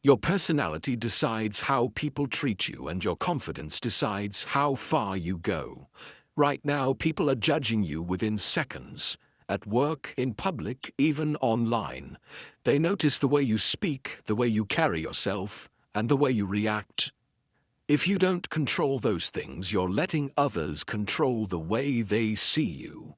Your personality decides how people treat you, and your confidence decides how far you go. Right now, people are judging you within seconds. At work, in public, even online. They notice the way you speak, the way you carry yourself, and the way you react. If you don't control those things, you're letting others control the way they see you.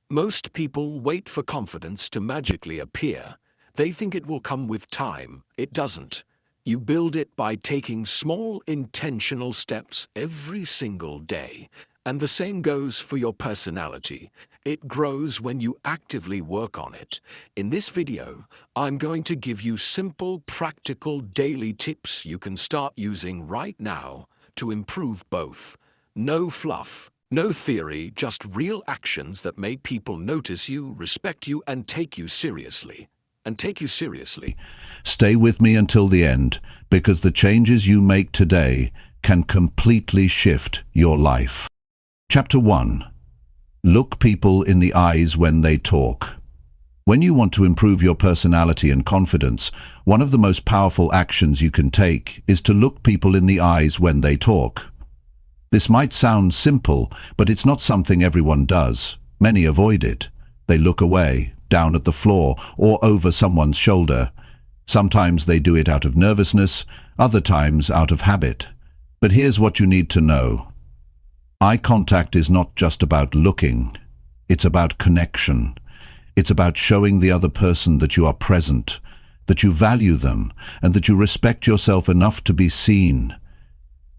Most people wait for confidence to magically appear. They think it will come with time. It doesn't. You build it by taking small, intentional steps every single day. And the same goes for your personality. It grows when you actively work on it. In this video, I'm going to give you simple, practical, daily tips you can start using right now to improve both. No fluff, no theory, just real actions that make people notice you, respect you, and take you seriously. Stay with me until the end, because the changes you make today can completely shift your life. Chapter 1. Look people in the eyes when they talk. When you want to improve your personality and confidence, one of the most powerful actions you can take is to look people in the eyes when they talk. This might sound simple, but it's not something everyone does. Many avoid it. They look away, down at the floor, or over someone's shoulder. Sometimes they do it out of nervousness, other times out of habit. But here's what you need to know. Eye contact is not just about looking. It's about connection. It's about showing the other person that you are present, that you value them, and that you respect yourself enough to be seen.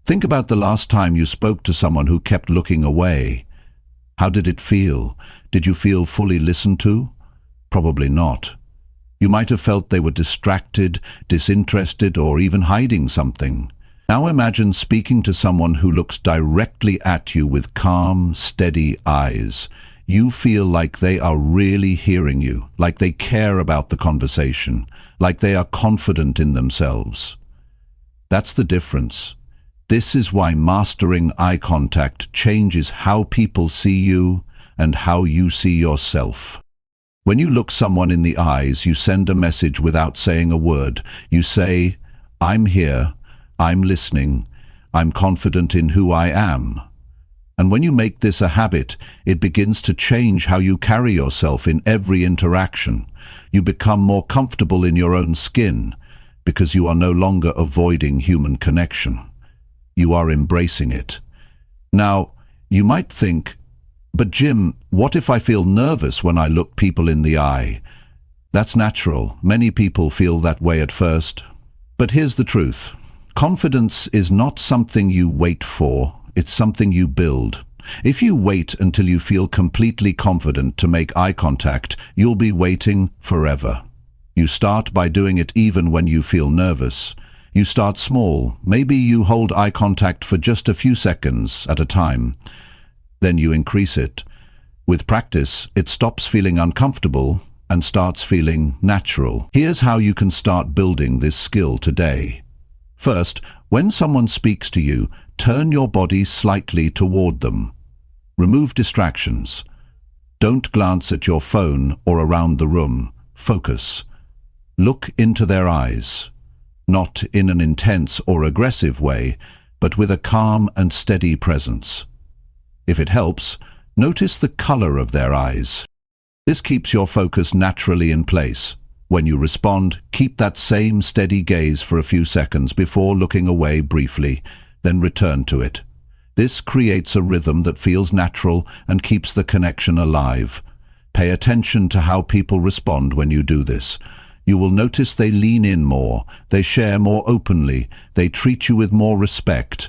Think about the last time you spoke to someone who kept looking away. How did it feel? Did you feel fully listened to? Probably not. You might have felt they were distracted, disinterested, or even hiding something. Now imagine speaking to someone who looks directly at you with calm, steady eyes. You feel like they are really hearing you, like they care about the conversation, like they are confident in themselves. That's the difference. This is why mastering eye contact changes how people see you and how you see yourself. When you look someone in the eyes, you send a message without saying a word. You say, "I'm here, I'm listening, I'm confident in who I am." And when you make this a habit, it begins to change how you carry yourself in every interaction. You become more comfortable in your own skin because you are no longer avoiding human connection. You are embracing it. Now, you might think, "But Jim, what if I feel nervous when I look people in the eye?" That's natural. Many people feel that way at first. But here's the truth. Confidence is not something you wait for, it's something you build. If you wait until you feel completely confident to make eye contact, you'll be waiting forever. You start by doing it even when you feel nervous. You start small. Maybe you hold eye contact for just a few seconds at a time. Then you increase it. With practice, it stops feeling uncomfortable and starts feeling natural. Here's how you can start building this skill today. First, when someone speaks to you, turn your body slightly toward them. Remove distractions. Don't glance at your phone or around the room. Focus. Look into their eyes. Not in an intense or aggressive way, but with a calm and steady presence. If it helps, notice the color of their eyes. This keeps your focus naturally in place. When you respond, keep that same steady gaze for a few seconds before looking away briefly, then return to it. This creates a rhythm that feels natural and keeps the connection alive. Pay attention to how people respond when you do this. You will notice they lean in more, they share more openly, they treat you with more respect.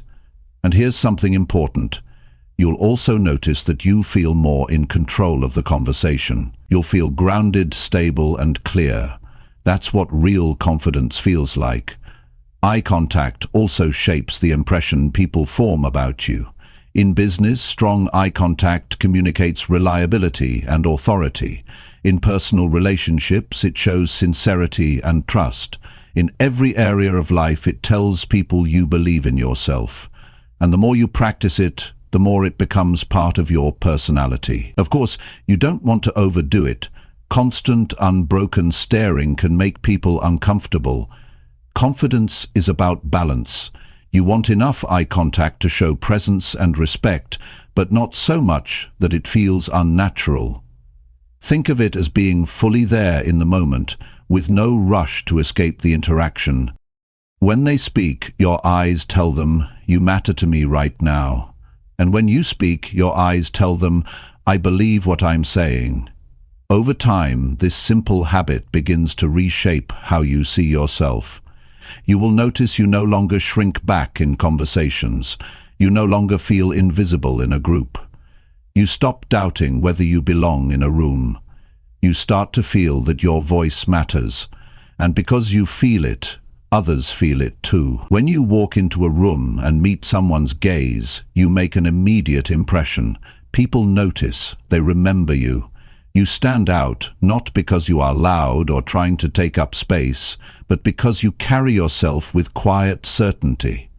And here's something important. You'll also notice that you feel more in control of the conversation. You'll feel grounded, stable, and clear. That's what real confidence feels like. Eye contact also shapes the impression people form about you. In business, strong eye contact communicates reliability and authority. In personal relationships, it shows sincerity and trust. In every area of life, it tells people you believe in yourself. And the more you practice it, the more it becomes part of your personality. Of course, you don't want to overdo it. Constant, unbroken staring can make people uncomfortable. Confidence is about balance. You want enough eye contact to show presence and respect, but not so much that it feels unnatural. Think of it as being fully there in the moment, with no rush to escape the interaction. When they speak, your eyes tell them, "You matter to me right now." And when you speak, your eyes tell them, "I believe what I'm saying." Over time, this simple habit begins to reshape how you see yourself. You will notice you no longer shrink back in conversations. You no longer feel invisible in a group. You stop doubting whether you belong in a room. You start to feel that your voice matters. And because you feel it, others feel it too. When you walk into a room and meet someone's gaze, you make an immediate impression. People notice, they remember you. You stand out, not because you are loud or trying to take up space, but because you carry yourself with quiet certainty.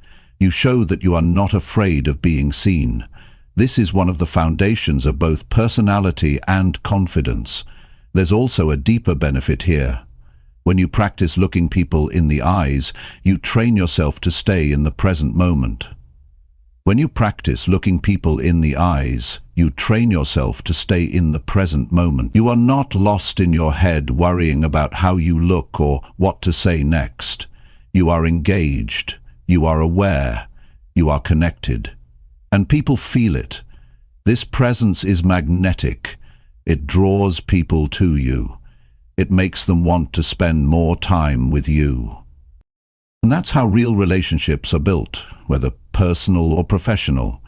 You show that you are not afraid of being seen. This is one of the foundations of both personality and confidence. There's also a deeper benefit here. When you practice looking people in the eyes, you train yourself to stay in the present moment. When you practice looking people in the eyes, you train yourself to stay in the present moment. You are not lost in your head worrying about how you look or what to say next. You are engaged, you are aware, you are connected. And people feel it. This presence is magnetic. It draws people to you. It makes them want to spend more time with you. And that's how real relationships are built, whether personal or professional.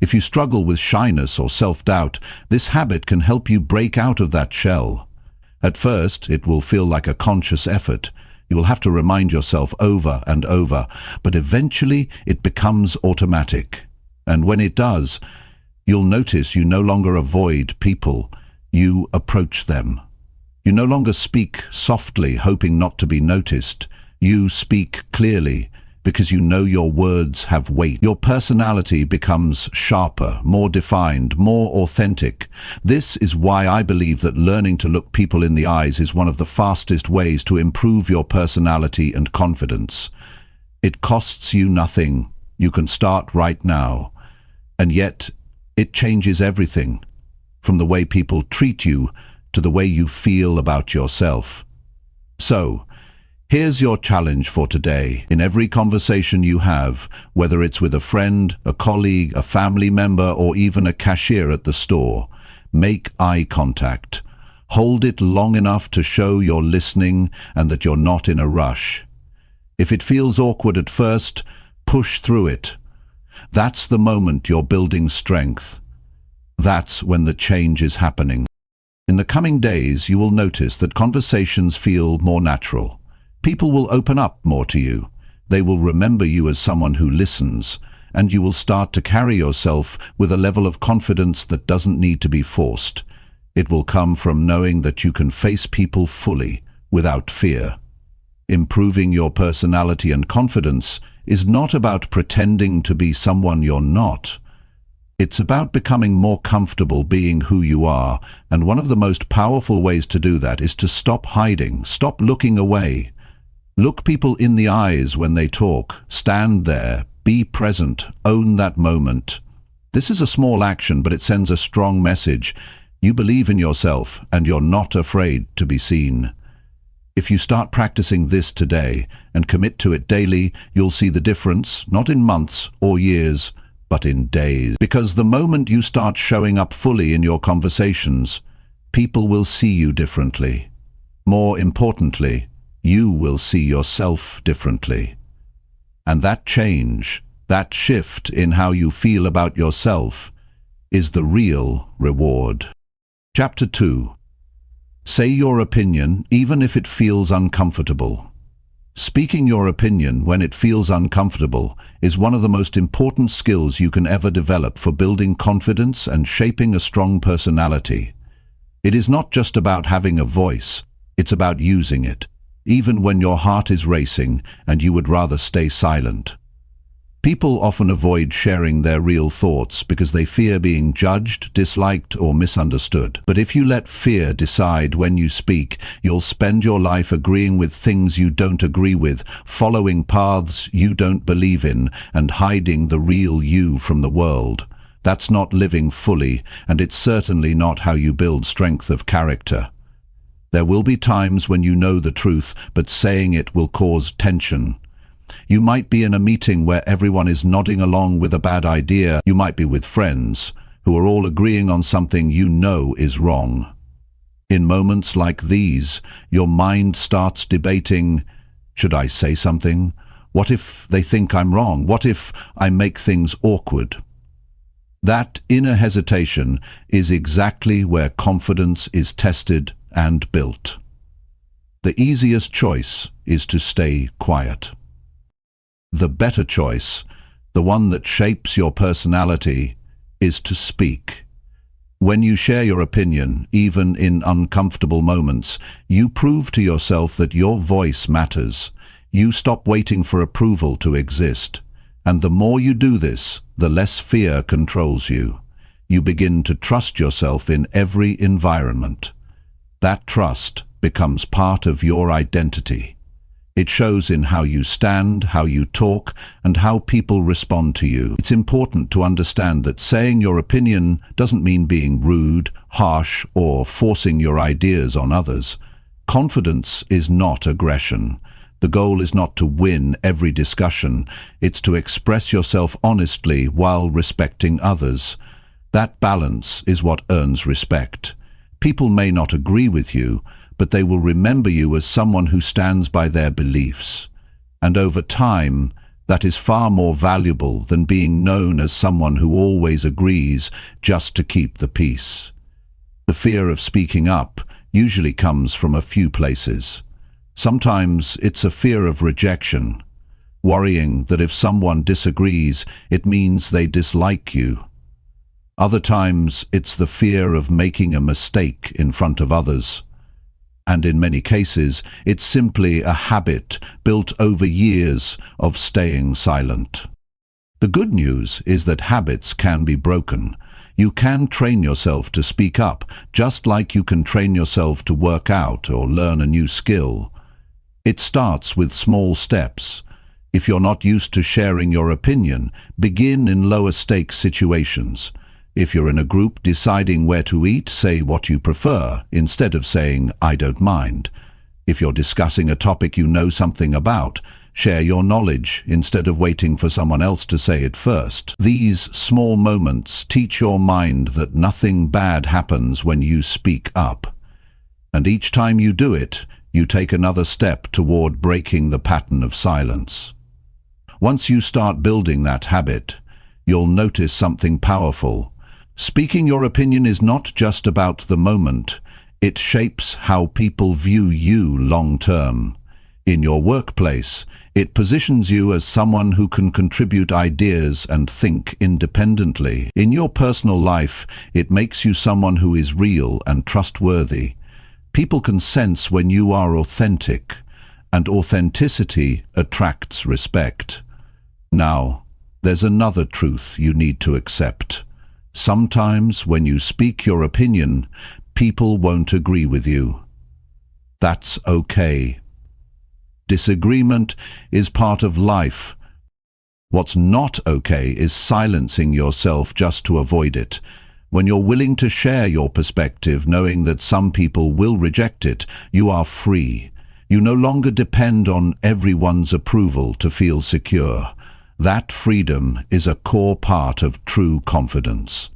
If you struggle with shyness or self-doubt, this habit can help you break out of that shell. At first, it will feel like a conscious effort. You will have to remind yourself over and over, but eventually it becomes automatic. And when it does, you'll notice you no longer avoid people, you approach them. You no longer speak softly, hoping not to be noticed. You speak clearly, because you know your words have weight. Your personality becomes sharper, more defined, more authentic. This is why I believe that learning to look people in the eyes is one of the fastest ways to improve your personality and confidence. It costs you nothing. You can start right now. And yet, it changes everything, from the way people treat you to the way you feel about yourself. So, here's your challenge for today. In every conversation you have, whether it's with a friend, a colleague, a family member, or even a cashier at the store, make eye contact. Hold it long enough to show you're listening and that you're not in a rush. If it feels awkward at first, push through it. That's the moment you're building strength. That's when the change is happening. In the coming days, you will notice that conversations feel more natural. People will open up more to you. They will remember you as someone who listens, and you will start to carry yourself with a level of confidence that doesn't need to be forced. It will come from knowing that you can face people fully, without fear. Improving your personality and confidence is not about pretending to be someone you're not. It's about becoming more comfortable being who you are, and one of the most powerful ways to do that is to stop hiding, stop looking away. Look people in the eyes when they talk. Stand there, be present, own that moment. This is a small action, but it sends a strong message. You believe in yourself, and you're not afraid to be seen. If you start practicing this today and commit to it daily, you'll see the difference, not in months or years, but in days. Because the moment you start showing up fully in your conversations, people will see you differently. More importantly, you will see yourself differently. And that change, that shift in how you feel about yourself, is the real reward. Chapter 2. Say your opinion even if it feels uncomfortable. Speaking your opinion when it feels uncomfortable is one of the most important skills you can ever develop for building confidence and shaping a strong personality. It is not just about having a voice, it's about using it, even when your heart is racing and you would rather stay silent. People often avoid sharing their real thoughts because they fear being judged, disliked, or misunderstood. But if you let fear decide when you speak, you'll spend your life agreeing with things you don't agree with, following paths you don't believe in, and hiding the real you from the world. That's not living fully, and it's certainly not how you build strength of character. There will be times when you know the truth, but saying it will cause tension. You might be in a meeting where everyone is nodding along with a bad idea. You might be with friends who are all agreeing on something you know is wrong. In moments like these, your mind starts debating, should I say something? What if they think I'm wrong? What if I make things awkward? That inner hesitation is exactly where confidence is tested and built. The easiest choice is to stay quiet. The better choice, the one that shapes your personality, is to speak. When you share your opinion, even in uncomfortable moments, you prove to yourself that your voice matters. You stop waiting for approval to exist. And the more you do this, the less fear controls you. You begin to trust yourself in every environment. That trust becomes part of your identity. It shows in how you stand, how you talk, and how people respond to you. It's important to understand that saying your opinion doesn't mean being rude, harsh, or forcing your ideas on others. Confidence is not aggression. The goal is not to win every discussion. It's to express yourself honestly while respecting others. That balance is what earns respect. People may not agree with you, but they will remember you as someone who stands by their beliefs. And over time, that is far more valuable than being known as someone who always agrees just to keep the peace. The fear of speaking up usually comes from a few places. Sometimes it's a fear of rejection, worrying that if someone disagrees, it means they dislike you. Other times, it's the fear of making a mistake in front of others. And in many cases, it's simply a habit built over years of staying silent. The good news is that habits can be broken. You can train yourself to speak up, just like you can train yourself to work out or learn a new skill. It starts with small steps. If you're not used to sharing your opinion, begin in lower stakes situations. If you're in a group deciding where to eat, say what you prefer, instead of saying, I don't mind. If you're discussing a topic you know something about, share your knowledge instead of waiting for someone else to say it first. These small moments teach your mind that nothing bad happens when you speak up. And each time you do it, you take another step toward breaking the pattern of silence. Once you start building that habit, you'll notice something powerful. Speaking your opinion is not just about the moment. It shapes how people view you long term. In your workplace, it positions you as someone who can contribute ideas and think independently. In your personal life, it makes you someone who is real and trustworthy. People can sense when you are authentic, and authenticity attracts respect. Now, there's another truth you need to accept. Sometimes when you speak your opinion, people won't agree with you. That's okay. Disagreement is part of life. What's not okay is silencing yourself just to avoid it. When you're willing to share your perspective, knowing that some people will reject it, you are free. You no longer depend on everyone's approval to feel secure. That freedom is a core part of true confidence.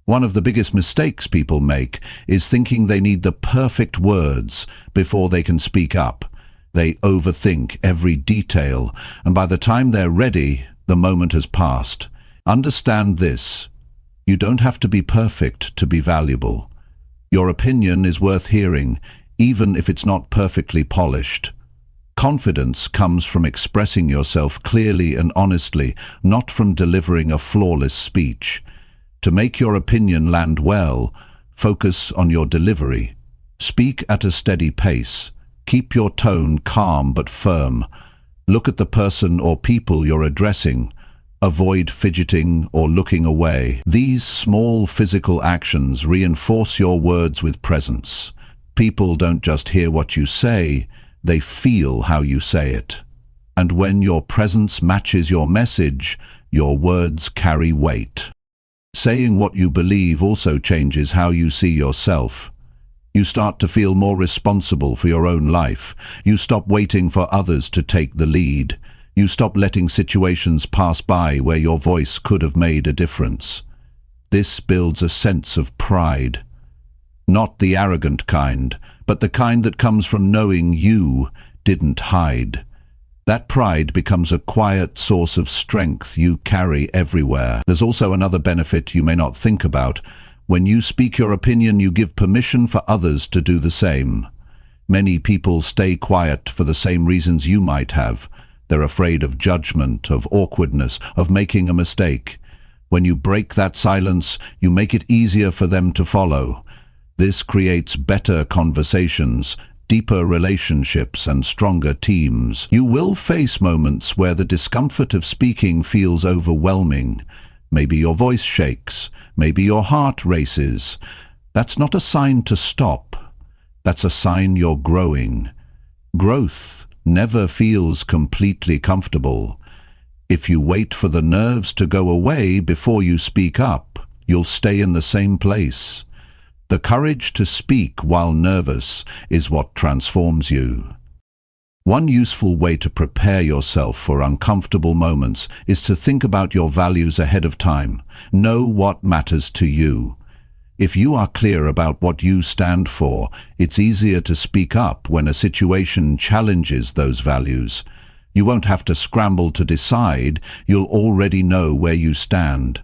One of the biggest mistakes people make is thinking they need the perfect words before they can speak up. They overthink every detail, and by the time they're ready, the moment has passed. Understand this. You don't have to be perfect to be valuable. Your opinion is worth hearing, even if it's not perfectly polished. Confidence comes from expressing yourself clearly and honestly, not from delivering a flawless speech. To make your opinion land well, focus on your delivery. Speak at a steady pace. Keep your tone calm but firm. Look at the person or people you're addressing, Avoid fidgeting or looking away. These small physical actions reinforce your words with presence. People don't just hear what you say, they feel how you say it. And when your presence matches your message, your words carry weight. Saying what you believe also changes how you see yourself. You start to feel more responsible for your own life. You stop waiting for others to take the lead. You stop letting situations pass by where your voice could have made a difference. This builds a sense of pride. Not the arrogant kind, but the kind that comes from knowing you didn't hide. That pride becomes a quiet source of strength you carry everywhere. There's also another benefit you may not think about. When you speak your opinion, you give permission for others to do the same. Many people stay quiet for the same reasons you might have. They're afraid of judgment, of awkwardness, of making a mistake. When you break that silence, you make it easier for them to follow. This creates better conversations, deeper relationships, and stronger teams. You will face moments where the discomfort of speaking feels overwhelming. Maybe your voice shakes. Maybe your heart races. That's not a sign to stop. That's a sign you're growing. Growth never feels completely comfortable. If you wait for the nerves to go away before you speak up, you'll stay in the same place. The courage to speak while nervous is what transforms you. One useful way to prepare yourself for uncomfortable moments is to think about your values ahead of time. Know what matters to you. If you are clear about what you stand for, it's easier to speak up when a situation challenges those values. You won't have to scramble to decide, you'll already know where you stand.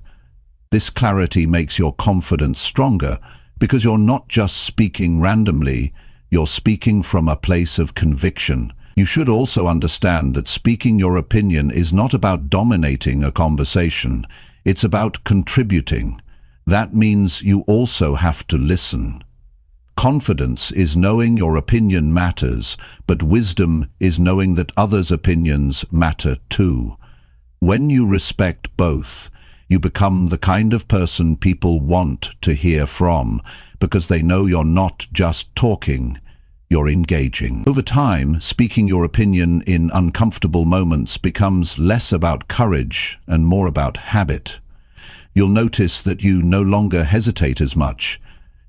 This clarity makes your confidence stronger, because you're not just speaking randomly, you're speaking from a place of conviction. You should also understand that speaking your opinion is not about dominating a conversation, it's about contributing. That means you also have to listen. Confidence is knowing your opinion matters, but wisdom is knowing that others' opinions matter too. When you respect both, you become the kind of person people want to hear from, because they know you're not just talking, you're engaging. Over time, speaking your opinion in uncomfortable moments becomes less about courage and more about habit. You'll notice that you no longer hesitate as much.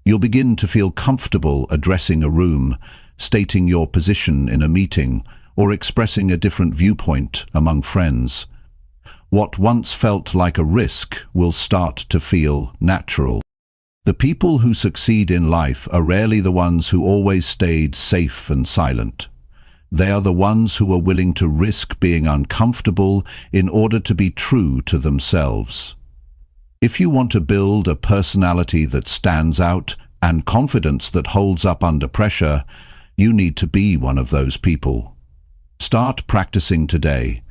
You'll begin to feel comfortable addressing a room, stating your position in a meeting, or expressing a different viewpoint among friends. What once felt like a risk will start to feel natural. The people who succeed in life are rarely the ones who always stayed safe and silent. They are the ones who are willing to risk being uncomfortable in order to be true to themselves. If you want to build a personality that stands out and confidence that holds up under pressure, you need to be one of those people. Start practicing today.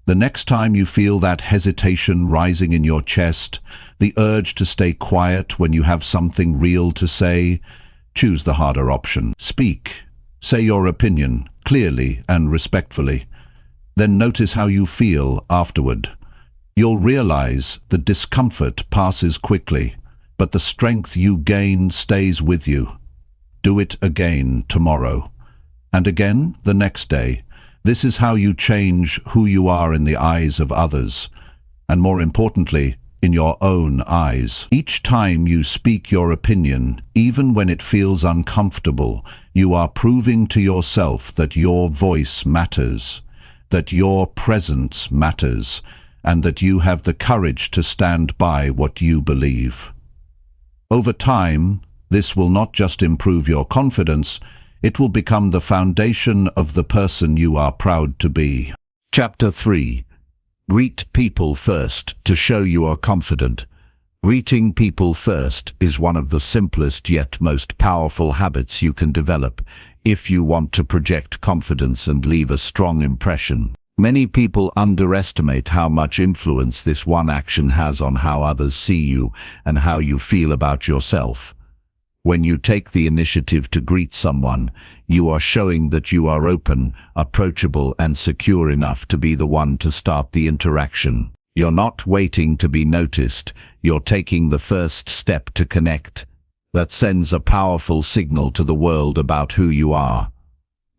The next time you feel that hesitation rising in your chest, the urge to stay quiet when you have something real to say, choose the harder option. Speak. Say your opinion clearly and respectfully. Then notice how you feel afterward. You'll realize the discomfort passes quickly, but the strength you gain stays with you. Do it again tomorrow, and again the next day. This is how you change who you are in the eyes of others, and more importantly, in your own eyes. Each time you speak your opinion, even when it feels uncomfortable, you are proving to yourself that your voice matters, that your presence matters, and that you have the courage to stand by what you believe. Over time, this will not just improve your confidence, it will become the foundation of the person you are proud to be. Chapter 3. Greet people first to show you are confident. Greeting people first is one of the simplest yet most powerful habits you can develop if you want to project confidence and leave a strong impression. Many people underestimate how much influence this one action has on how others see you and how you feel about yourself. When you take the initiative to greet someone, you are showing that you are open, approachable, and secure enough to be the one to start the interaction. You're not waiting to be noticed, you're taking the first step to connect. That sends a powerful signal to the world about who you are.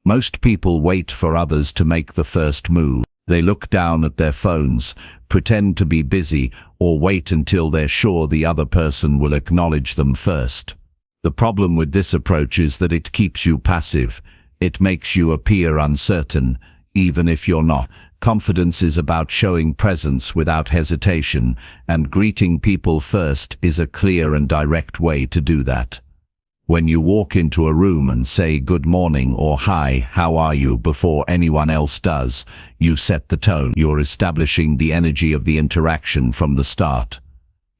Most people wait for others to make the first move. They look down at their phones, pretend to be busy, or wait until they're sure the other person will acknowledge them first. The problem with this approach is that it keeps you passive. It makes you appear uncertain, even if you're not. Confidence is about showing presence without hesitation, and greeting people first is a clear and direct way to do that. When you walk into a room and say good morning or hi, how are you before anyone else does, you set the tone. You're establishing the energy of the interaction from the start.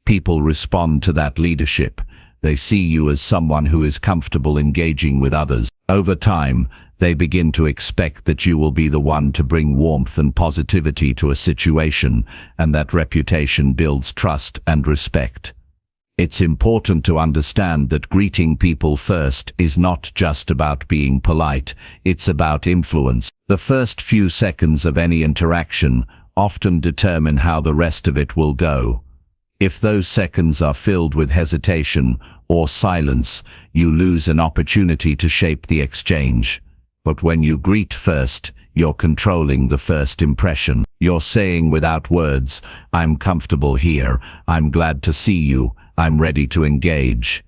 People respond to that leadership. They see you as someone who is comfortable engaging with others. Over time, they begin to expect that you will be the one to bring warmth and positivity to a situation, and that reputation builds trust and respect. It's important to understand that greeting people first is not just about being polite, it's about influence. The first few seconds of any interaction often determine how the rest of it will go. If those seconds are filled with hesitation or silence, you lose an opportunity to shape the exchange. But when you greet first, you're controlling the first impression. You're saying without words, I'm comfortable here, I'm glad to see you, I'm ready to engage.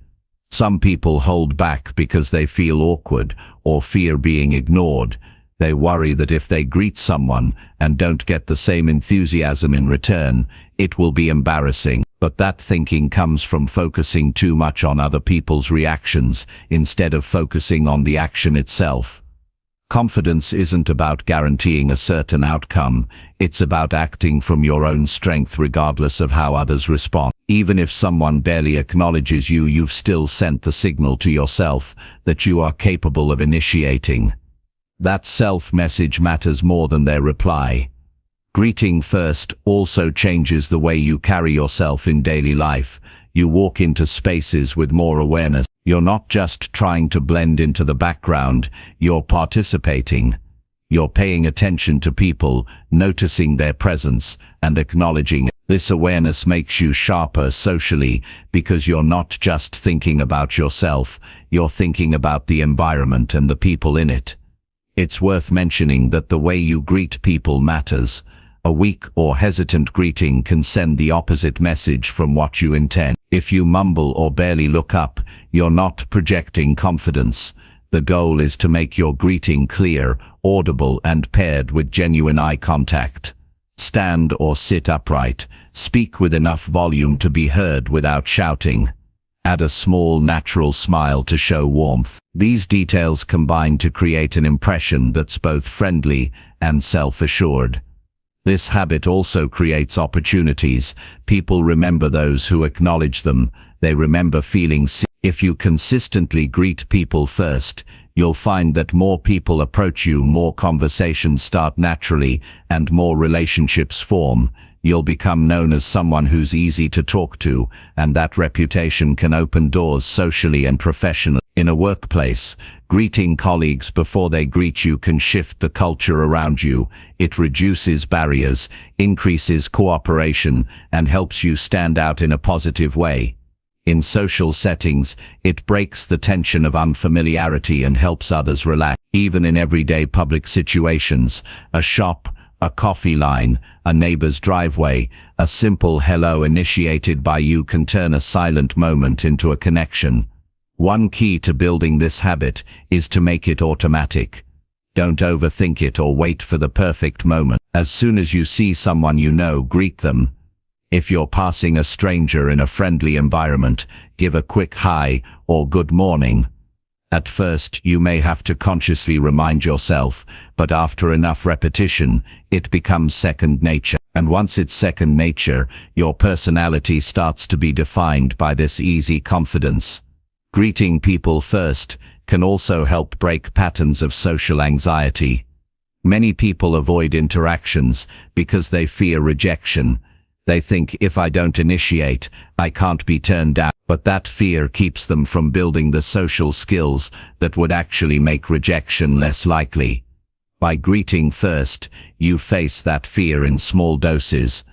Some people hold back because they feel awkward or fear being ignored. They worry that if they greet someone and don't get the same enthusiasm in return, it will be embarrassing. But that thinking comes from focusing too much on other people's reactions instead of focusing on the action itself. Confidence isn't about guaranteeing a certain outcome, it's about acting from your own strength regardless of how others respond. Even if someone barely acknowledges you, you've still sent the signal to yourself that you are capable of initiating. That self-message matters more than their reply. Greeting first also changes the way you carry yourself in daily life. You walk into spaces with more awareness. You're not just trying to blend into the background, you're participating. You're paying attention to people, noticing their presence, and acknowledging it. This awareness makes you sharper socially because you're not just thinking about yourself, you're thinking about the environment and the people in it. It's worth mentioning that the way you greet people matters. A weak or hesitant greeting can send the opposite message from what you intend. If you mumble or barely look up, you're not projecting confidence. The goal is to make your greeting clear, audible, and paired with genuine eye contact. Stand or sit upright. Speak with enough volume to be heard without shouting. Add a small, natural smile to show warmth. These details combine to create an impression that's both friendly and self-assured. This habit also creates opportunities. People remember those who acknowledge them. They remember feeling seen. If you consistently greet people first, you'll find that more people approach you, more conversations start naturally, and more relationships form. You'll become known as someone who's easy to talk to, and that reputation can open doors socially and professionally. In a workplace, greeting colleagues before they greet you can shift the culture around you. It reduces barriers, increases cooperation, and helps you stand out in a positive way. In social settings, it breaks the tension of unfamiliarity and helps others relax. Even in everyday public situations, a shop, a coffee line, a neighbor's driveway, a simple hello initiated by you can turn a silent moment into a connection. One key to building this habit is to make it automatic. Don't overthink it or wait for the perfect moment. As soon as you see someone you know, greet them. If you're passing a stranger in a friendly environment, give a quick hi or good morning. At first, you may have to consciously remind yourself, but after enough repetition, it becomes second nature. And once it's second nature, your personality starts to be defined by this easy confidence. Greeting people first can also help break patterns of social anxiety. Many people avoid interactions because they fear rejection. They think, if I don't initiate, I can't be turned down. But that fear keeps them from building the social skills that would actually make rejection less likely. By greeting first, you face that fear in small doses.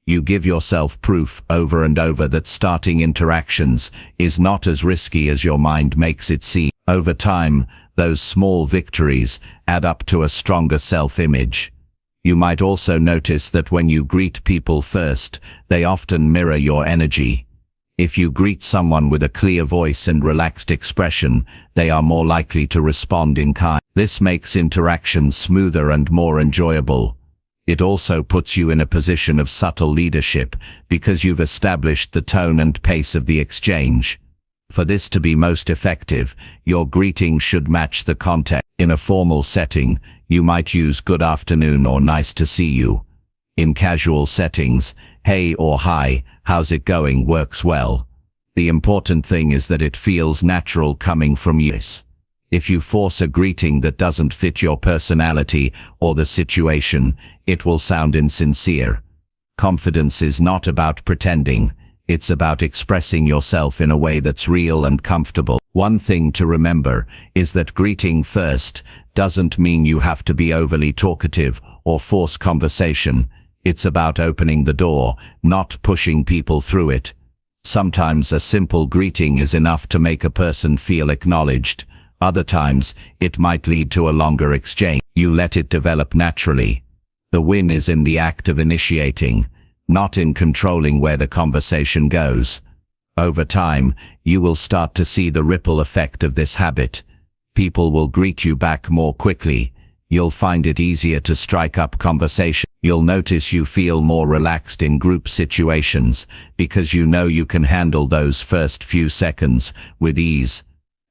You give yourself proof over and over that starting interactions is not as risky as your mind makes it seem. Over time, those small victories add up to a stronger self-image. You might also notice that when you greet people first, they often mirror your energy. If you greet someone with a clear voice and relaxed expression, they are more likely to respond in kind. This makes interactions smoother and more enjoyable. It also puts you in a position of subtle leadership because you've established the tone and pace of the exchange. For this to be most effective, your greeting should match the context. In a formal setting, you might use good afternoon or nice to see you. In casual settings, hey or hi, how's it going works well. The important thing is that it feels natural coming from you. If you force a greeting that doesn't fit your personality or the situation, it will sound insincere. Confidence is not about pretending. It's about expressing yourself in a way that's real and comfortable. One thing to remember is that greeting first doesn't mean you have to be overly talkative or force conversation. It's about opening the door, not pushing people through it. Sometimes a simple greeting is enough to make a person feel acknowledged. Other times, it might lead to a longer exchange. You let it develop naturally. The win is in the act of initiating, not in controlling where the conversation goes. Over time, you will start to see the ripple effect of this habit. People will greet you back more quickly. You'll find it easier to strike up conversation. You'll notice you feel more relaxed in group situations because you know you can handle those first few seconds with ease.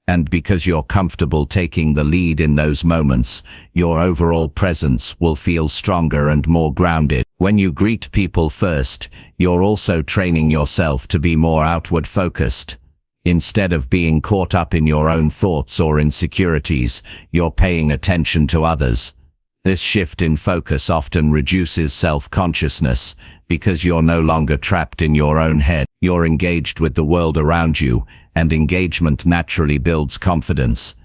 And because you're comfortable taking the lead in those moments, your overall presence will feel stronger and more grounded. When you greet people first, you're also training yourself to be more outward focused. Instead of being caught up in your own thoughts or insecurities, you're paying attention to others. This shift in focus often reduces self-consciousness because you're no longer trapped in your own head. You're engaged with the world around you, and engagement naturally builds confidence.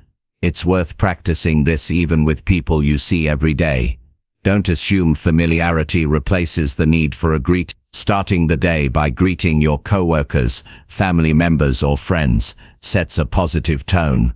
It's worth practicing this even with people you see every day. Don't assume familiarity replaces the need for a greet. Starting the day by greeting your coworkers, family members or friends sets a positive tone.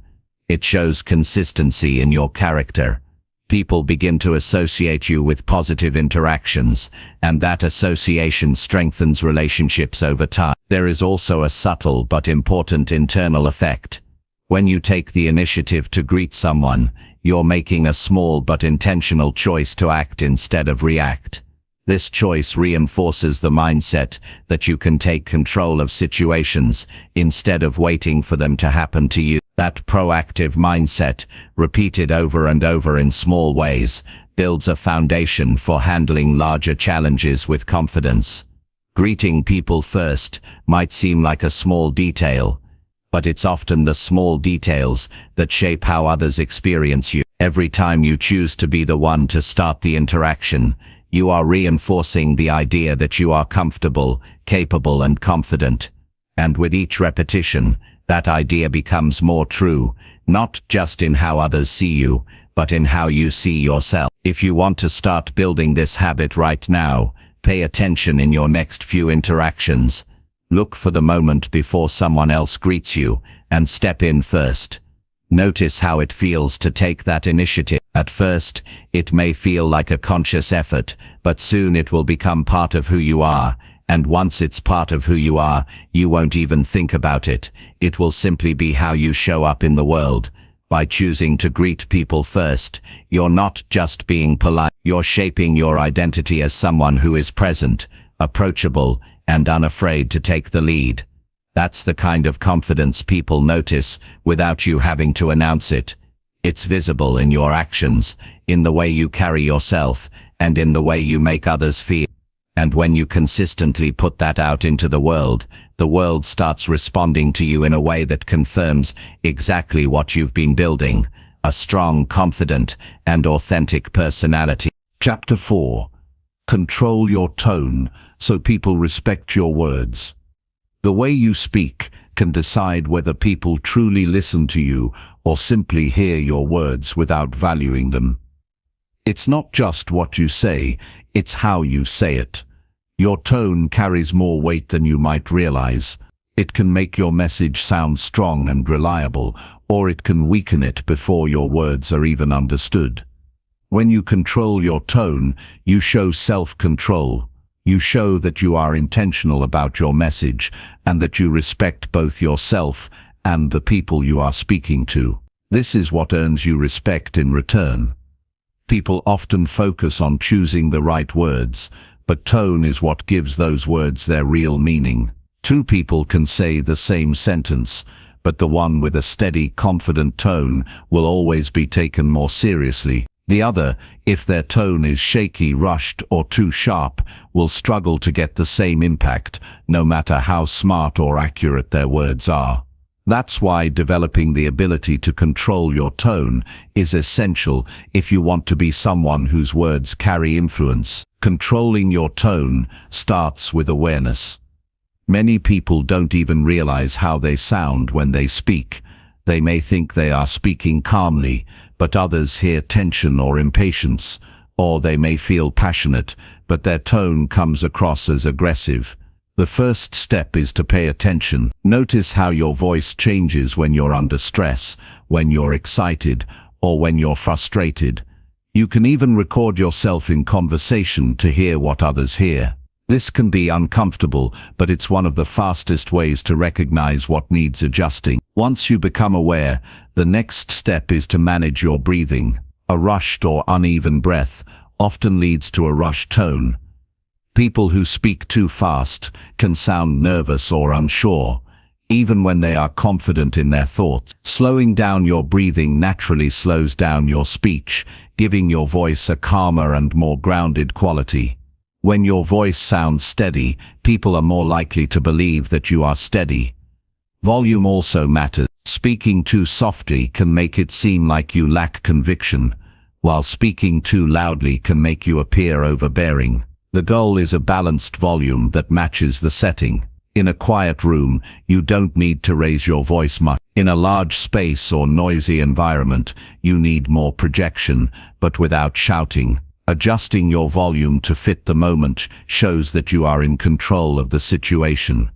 It shows consistency in your character. People begin to associate you with positive interactions, and that association strengthens relationships over time. There is also a subtle but important internal effect. When you take the initiative to greet someone, you're making a small but intentional choice to act instead of react. This choice reinforces the mindset that you can take control of situations instead of waiting for them to happen to you. That proactive mindset, repeated over and over in small ways, builds a foundation for handling larger challenges with confidence. Greeting people first might seem like a small detail, but it's often the small details that shape how others experience you. Every time you choose to be the one to start the interaction, you are reinforcing the idea that you are comfortable, capable, and confident. And with each repetition, that idea becomes more true, not just in how others see you, but in how you see yourself. If you want to start building this habit right now, pay attention in your next few interactions. Look for the moment before someone else greets you, and step in first. Notice how it feels to take that initiative. At first, it may feel like a conscious effort, but soon it will become part of who you are. And once it's part of who you are, you won't even think about it. It will simply be how you show up in the world. By choosing to greet people first, you're not just being polite. You're shaping your identity as someone who is present, approachable, and unafraid to take the lead. That's the kind of confidence people notice without you having to announce it. It's visible in your actions, in the way you carry yourself, and in the way you make others feel. And when you consistently put that out into the world starts responding to you in a way that confirms exactly what you've been building, a strong, confident, and authentic personality. Chapter 4. Control your tone so people respect your words. The way you speak can decide whether people truly listen to you or simply hear your words without valuing them. It's not just what you say, it's how you say it. Your tone carries more weight than you might realize. It can make your message sound strong and reliable, or it can weaken it before your words are even understood. When you control your tone, you show self-control. You show that you are intentional about your message and that you respect both yourself and the people you are speaking to. This is what earns you respect in return. People often focus on choosing the right words, but tone is what gives those words their real meaning. Two people can say the same sentence, but the one with a steady, confident tone will always be taken more seriously. The other, if their tone is shaky, rushed, or too sharp, will struggle to get the same impact, no matter how smart or accurate their words are. That's why developing the ability to control your tone is essential if you want to be someone whose words carry influence. Controlling your tone starts with awareness. Many people don't even realize how they sound when they speak. They may think they are speaking calmly, but others hear tension or impatience, or they may feel passionate, but their tone comes across as aggressive. The first step is to pay attention. Notice how your voice changes when you're under stress, when you're excited, or when you're frustrated. You can even record yourself in conversation to hear what others hear. This can be uncomfortable, but it's one of the fastest ways to recognize what needs adjusting. Once you become aware, the next step is to manage your breathing. A rushed or uneven breath often leads to a rushed tone. People who speak too fast can sound nervous or unsure, even when they are confident in their thoughts. Slowing down your breathing naturally slows down your speech, giving your voice a calmer and more grounded quality. When your voice sounds steady, people are more likely to believe that you are steady. Volume also matters. Speaking too softly can make it seem like you lack conviction, while speaking too loudly can make you appear overbearing. The goal is a balanced volume that matches the setting. In a quiet room, you don't need to raise your voice much. In a large space or noisy environment, you need more projection, but without shouting. Adjusting your volume to fit the moment shows that you are in control of the situation.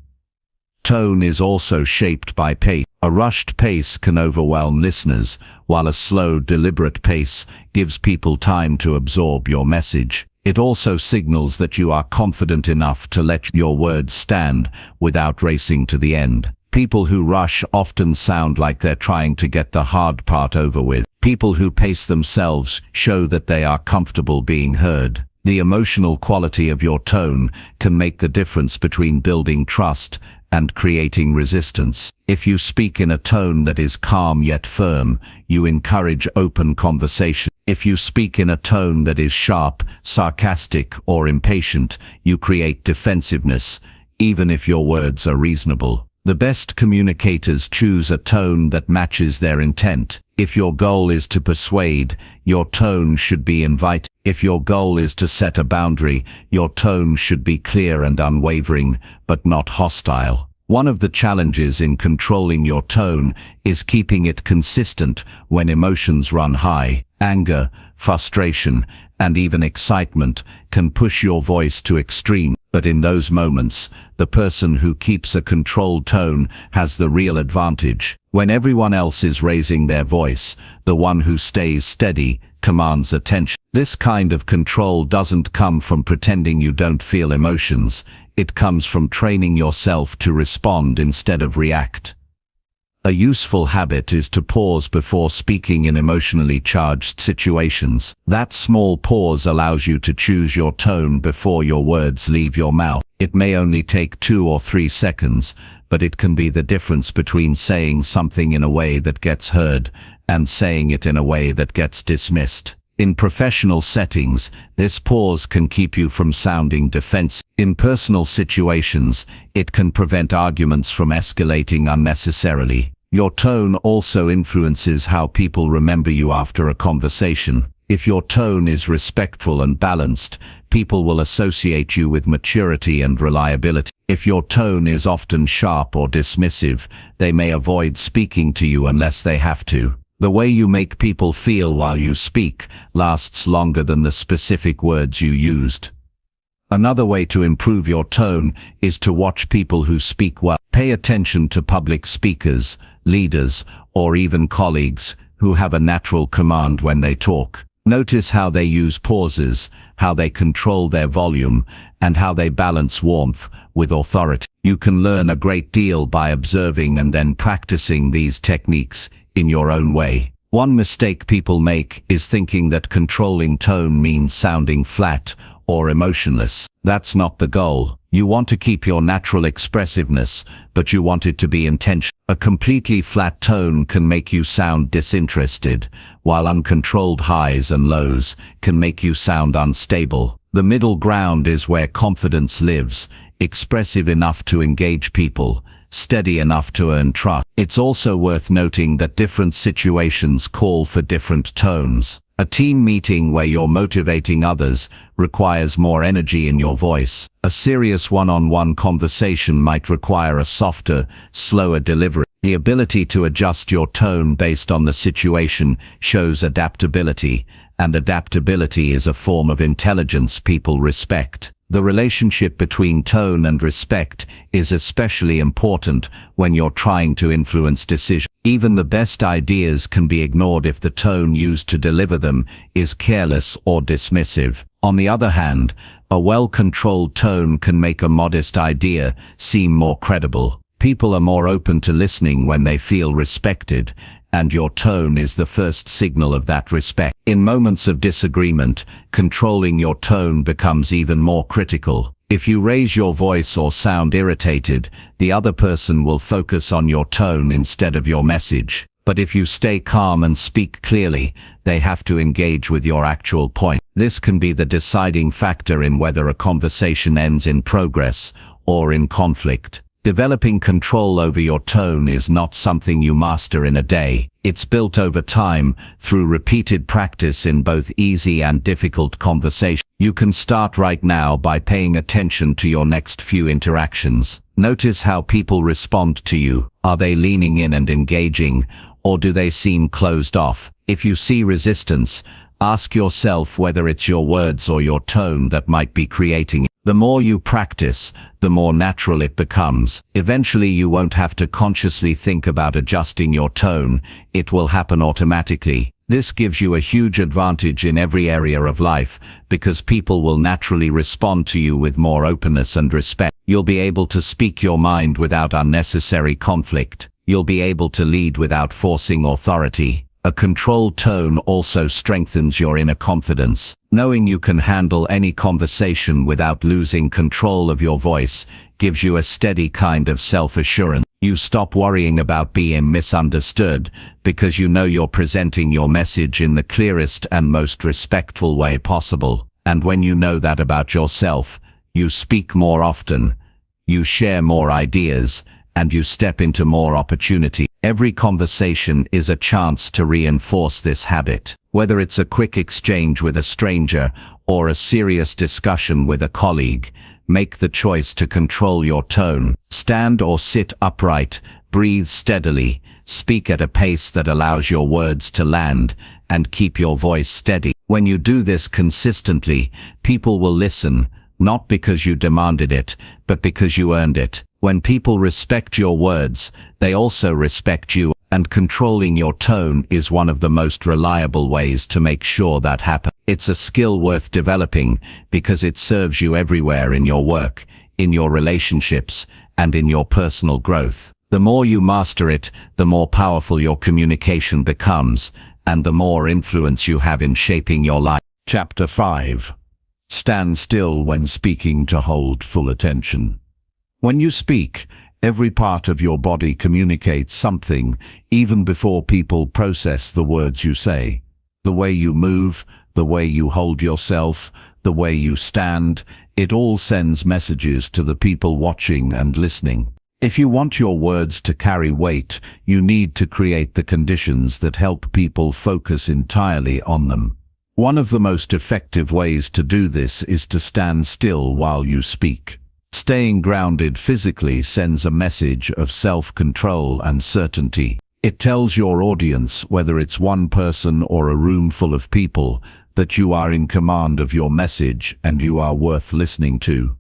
Tone is also shaped by pace. A rushed pace can overwhelm listeners, while a slow, deliberate pace gives people time to absorb your message. It also signals that you are confident enough to let your words stand without racing to the end. People who rush often sound like they're trying to get the hard part over with. People who pace themselves show that they are comfortable being heard. The emotional quality of your tone can make the difference between building trust and creating resistance. If you speak in a tone that is calm yet firm, you encourage open conversation. If you speak in a tone that is sharp, sarcastic, or impatient, you create defensiveness, even if your words are reasonable. The best communicators choose a tone that matches their intent. If your goal is to persuade, your tone should be inviting. If your goal is to set a boundary, your tone should be clear and unwavering, but not hostile. One of the challenges in controlling your tone is keeping it consistent when emotions run high. Anger, frustration, and even excitement can push your voice to extreme. But in those moments, the person who keeps a controlled tone has the real advantage. When everyone else is raising their voice, the one who stays steady commands attention. This kind of control doesn't come from pretending you don't feel emotions. It comes from training yourself to respond instead of react. A useful habit is to pause before speaking in emotionally charged situations. That small pause allows you to choose your tone before your words leave your mouth. It may only take 2 or 3 seconds, but it can be the difference between saying something in a way that gets heard and saying it in a way that gets dismissed. In professional settings, this pause can keep you from sounding defensive. In personal situations, it can prevent arguments from escalating unnecessarily. Your tone also influences how people remember you after a conversation. If your tone is respectful and balanced, people will associate you with maturity and reliability. If your tone is often sharp or dismissive, they may avoid speaking to you unless they have to. The way you make people feel while you speak lasts longer than the specific words you used. Another way to improve your tone is to watch people who speak well. Pay attention to public speakers, leaders, or even colleagues who have a natural command when they talk. Notice how they use pauses, how they control their volume, and how they balance warmth with authority. You can learn a great deal by observing and then practicing these techniques in your own way. One mistake people make is thinking that controlling tone means sounding flat or emotionless. That's not the goal. You want to keep your natural expressiveness, but you want it to be intentional. A completely flat tone can make you sound disinterested, while uncontrolled highs and lows can make you sound unstable. The middle ground is where confidence lives, expressive enough to engage people, steady enough to earn trust. It's also worth noting that different situations call for different tones. A team meeting where you're motivating others requires more energy in your voice. A serious one-on-one conversation might require a softer, slower delivery. The ability to adjust your tone based on the situation shows adaptability, and adaptability is a form of intelligence people respect. The relationship between tone and respect is especially important when you're trying to influence decisions. Even the best ideas can be ignored if the tone used to deliver them is careless or dismissive. On the other hand, a well-controlled tone can make a modest idea seem more credible. People are more open to listening when they feel respected, and your tone is the first signal of that respect. In moments of disagreement, controlling your tone becomes even more critical. If you raise your voice or sound irritated, the other person will focus on your tone instead of your message. But if you stay calm and speak clearly, they have to engage with your actual point. This can be the deciding factor in whether a conversation ends in progress or in conflict. Developing control over your tone is not something you master in a day. It's built over time through repeated practice in both easy and difficult conversation. You can start right now by paying attention to your next few interactions. Notice how people respond to you. Are they leaning in and engaging, or do they seem closed off? If you see resistance, ask yourself whether it's your words or your tone that might be creating it. The more you practice, the more natural it becomes. Eventually you won't have to consciously think about adjusting your tone. It will happen automatically. This gives you a huge advantage in every area of life, because people will naturally respond to you with more openness and respect. You'll be able to speak your mind without unnecessary conflict. You'll be able to lead without forcing authority. A controlled tone also strengthens your inner confidence. Knowing you can handle any conversation without losing control of your voice gives you a steady kind of self-assurance. You stop worrying about being misunderstood because you know you're presenting your message in the clearest and most respectful way possible. And when you know that about yourself, you speak more often, you share more ideas, and you step into more opportunity. Every conversation is a chance to reinforce this habit. Whether it's a quick exchange with a stranger or a serious discussion with a colleague, make the choice to control your tone. Stand or sit upright, breathe steadily, speak at a pace that allows your words to land, and keep your voice steady. When you do this consistently, people will listen, not because you demanded it, but because you earned it. When people respect your words, they also respect you, and controlling your tone is one of the most reliable ways to make sure that happens. It's a skill worth developing because it serves you everywhere in your work, in your relationships, and in your personal growth. The more you master it, the more powerful your communication becomes, and the more influence you have in shaping your life. Chapter 5. Stand still when speaking to hold full attention. When you speak, every part of your body communicates something, even before people process the words you say. The way you move, the way you hold yourself, the way you stand, it all sends messages to the people watching and listening. If you want your words to carry weight, you need to create the conditions that help people focus entirely on them. One of the most effective ways to do this is to stand still while you speak. Staying grounded physically sends a message of self-control and certainty. It tells your audience, whether it's one person or a room full of people, that you are in command of your message and you are worth listening to.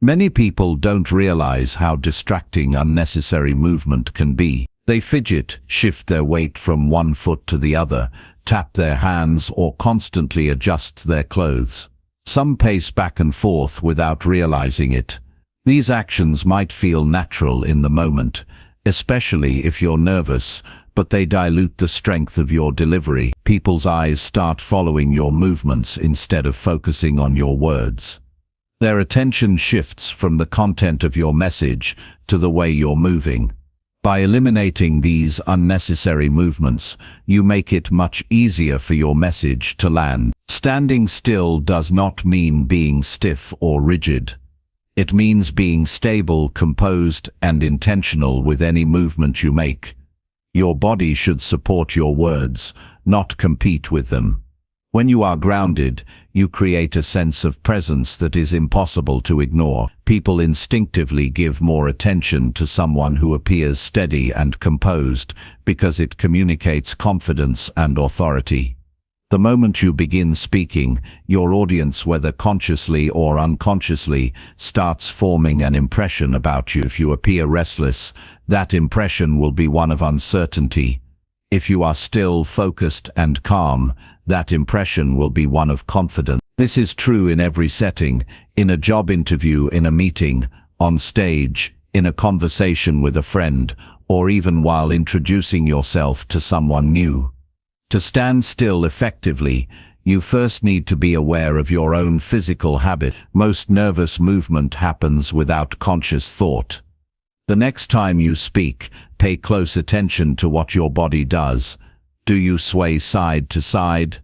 Many people don't realize how distracting unnecessary movement can be. They fidget, shift their weight from one foot to the other, tap their hands, or constantly adjust their clothes. Some pace back and forth without realizing it. These actions might feel natural in the moment, especially if you're nervous, but they dilute the strength of your delivery. People's eyes start following your movements instead of focusing on your words. Their attention shifts from the content of your message to the way you're moving. By eliminating these unnecessary movements, you make it much easier for your message to land. Standing still does not mean being stiff or rigid. It means being stable, composed, and intentional with any movement you make. Your body should support your words, not compete with them. When you are grounded, you create a sense of presence that is impossible to ignore. People instinctively give more attention to someone who appears steady and composed because it communicates confidence and authority. The moment you begin speaking, your audience, whether consciously or unconsciously, starts forming an impression about you. If you appear restless, that impression will be one of uncertainty. If you are still, focused, and calm, that impression will be one of confidence. This is true in every setting: in a job interview, in a meeting, on stage, in a conversation with a friend, or even while introducing yourself to someone new. To stand still effectively, you first need to be aware of your own physical habit. Most nervous movement happens without conscious thought. The next time you speak, pay close attention to what your body does. Do you sway side to side?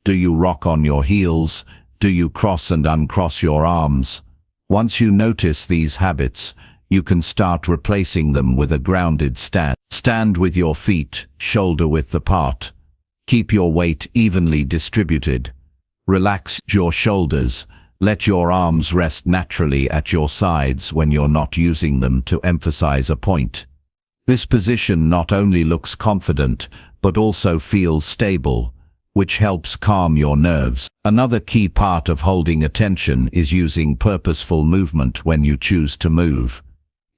Do you rock on your heels? Do you cross and uncross your arms? Once you notice these habits, you can start replacing them with a grounded stand. Stand with your feet shoulder-width apart. Keep your weight evenly distributed. Relax your shoulders. Let your arms rest naturally at your sides when you're not using them to emphasize a point. This position not only looks confident, but also feels stable, which helps calm your nerves. Another key part of holding attention is using purposeful movement when you choose to move.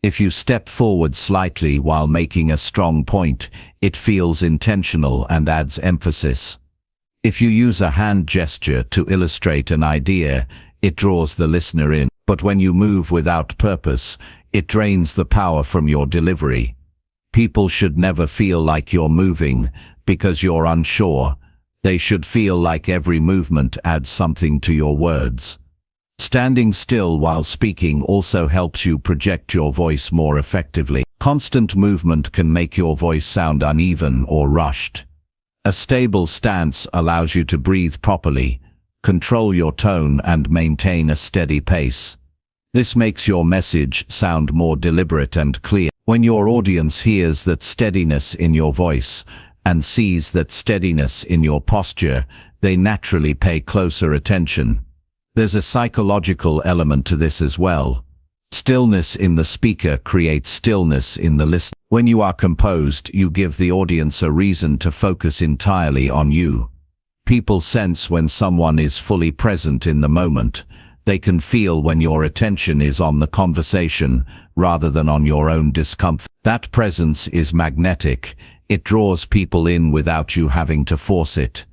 If you step forward slightly while making a strong point, it feels intentional and adds emphasis. If you use a hand gesture to illustrate an idea, it draws the listener in. But when you move without purpose, it drains the power from your delivery. People should never feel like you're moving because you're unsure. They should feel like every movement adds something to your words. Standing still while speaking also helps you project your voice more effectively. Constant movement can make your voice sound uneven or rushed. A stable stance allows you to breathe properly, control your tone, and maintain a steady pace. This makes your message sound more deliberate and clear. When your audience hears that steadiness in your voice and sees that steadiness in your posture, they naturally pay closer attention. There's a psychological element to this as well. Stillness in the speaker creates stillness in the listener. When you are composed, you give the audience a reason to focus entirely on you. People sense when someone is fully present in the moment. They can feel when your attention is on the conversation rather than on your own discomfort. That presence is magnetic. It draws people in without you having to force it.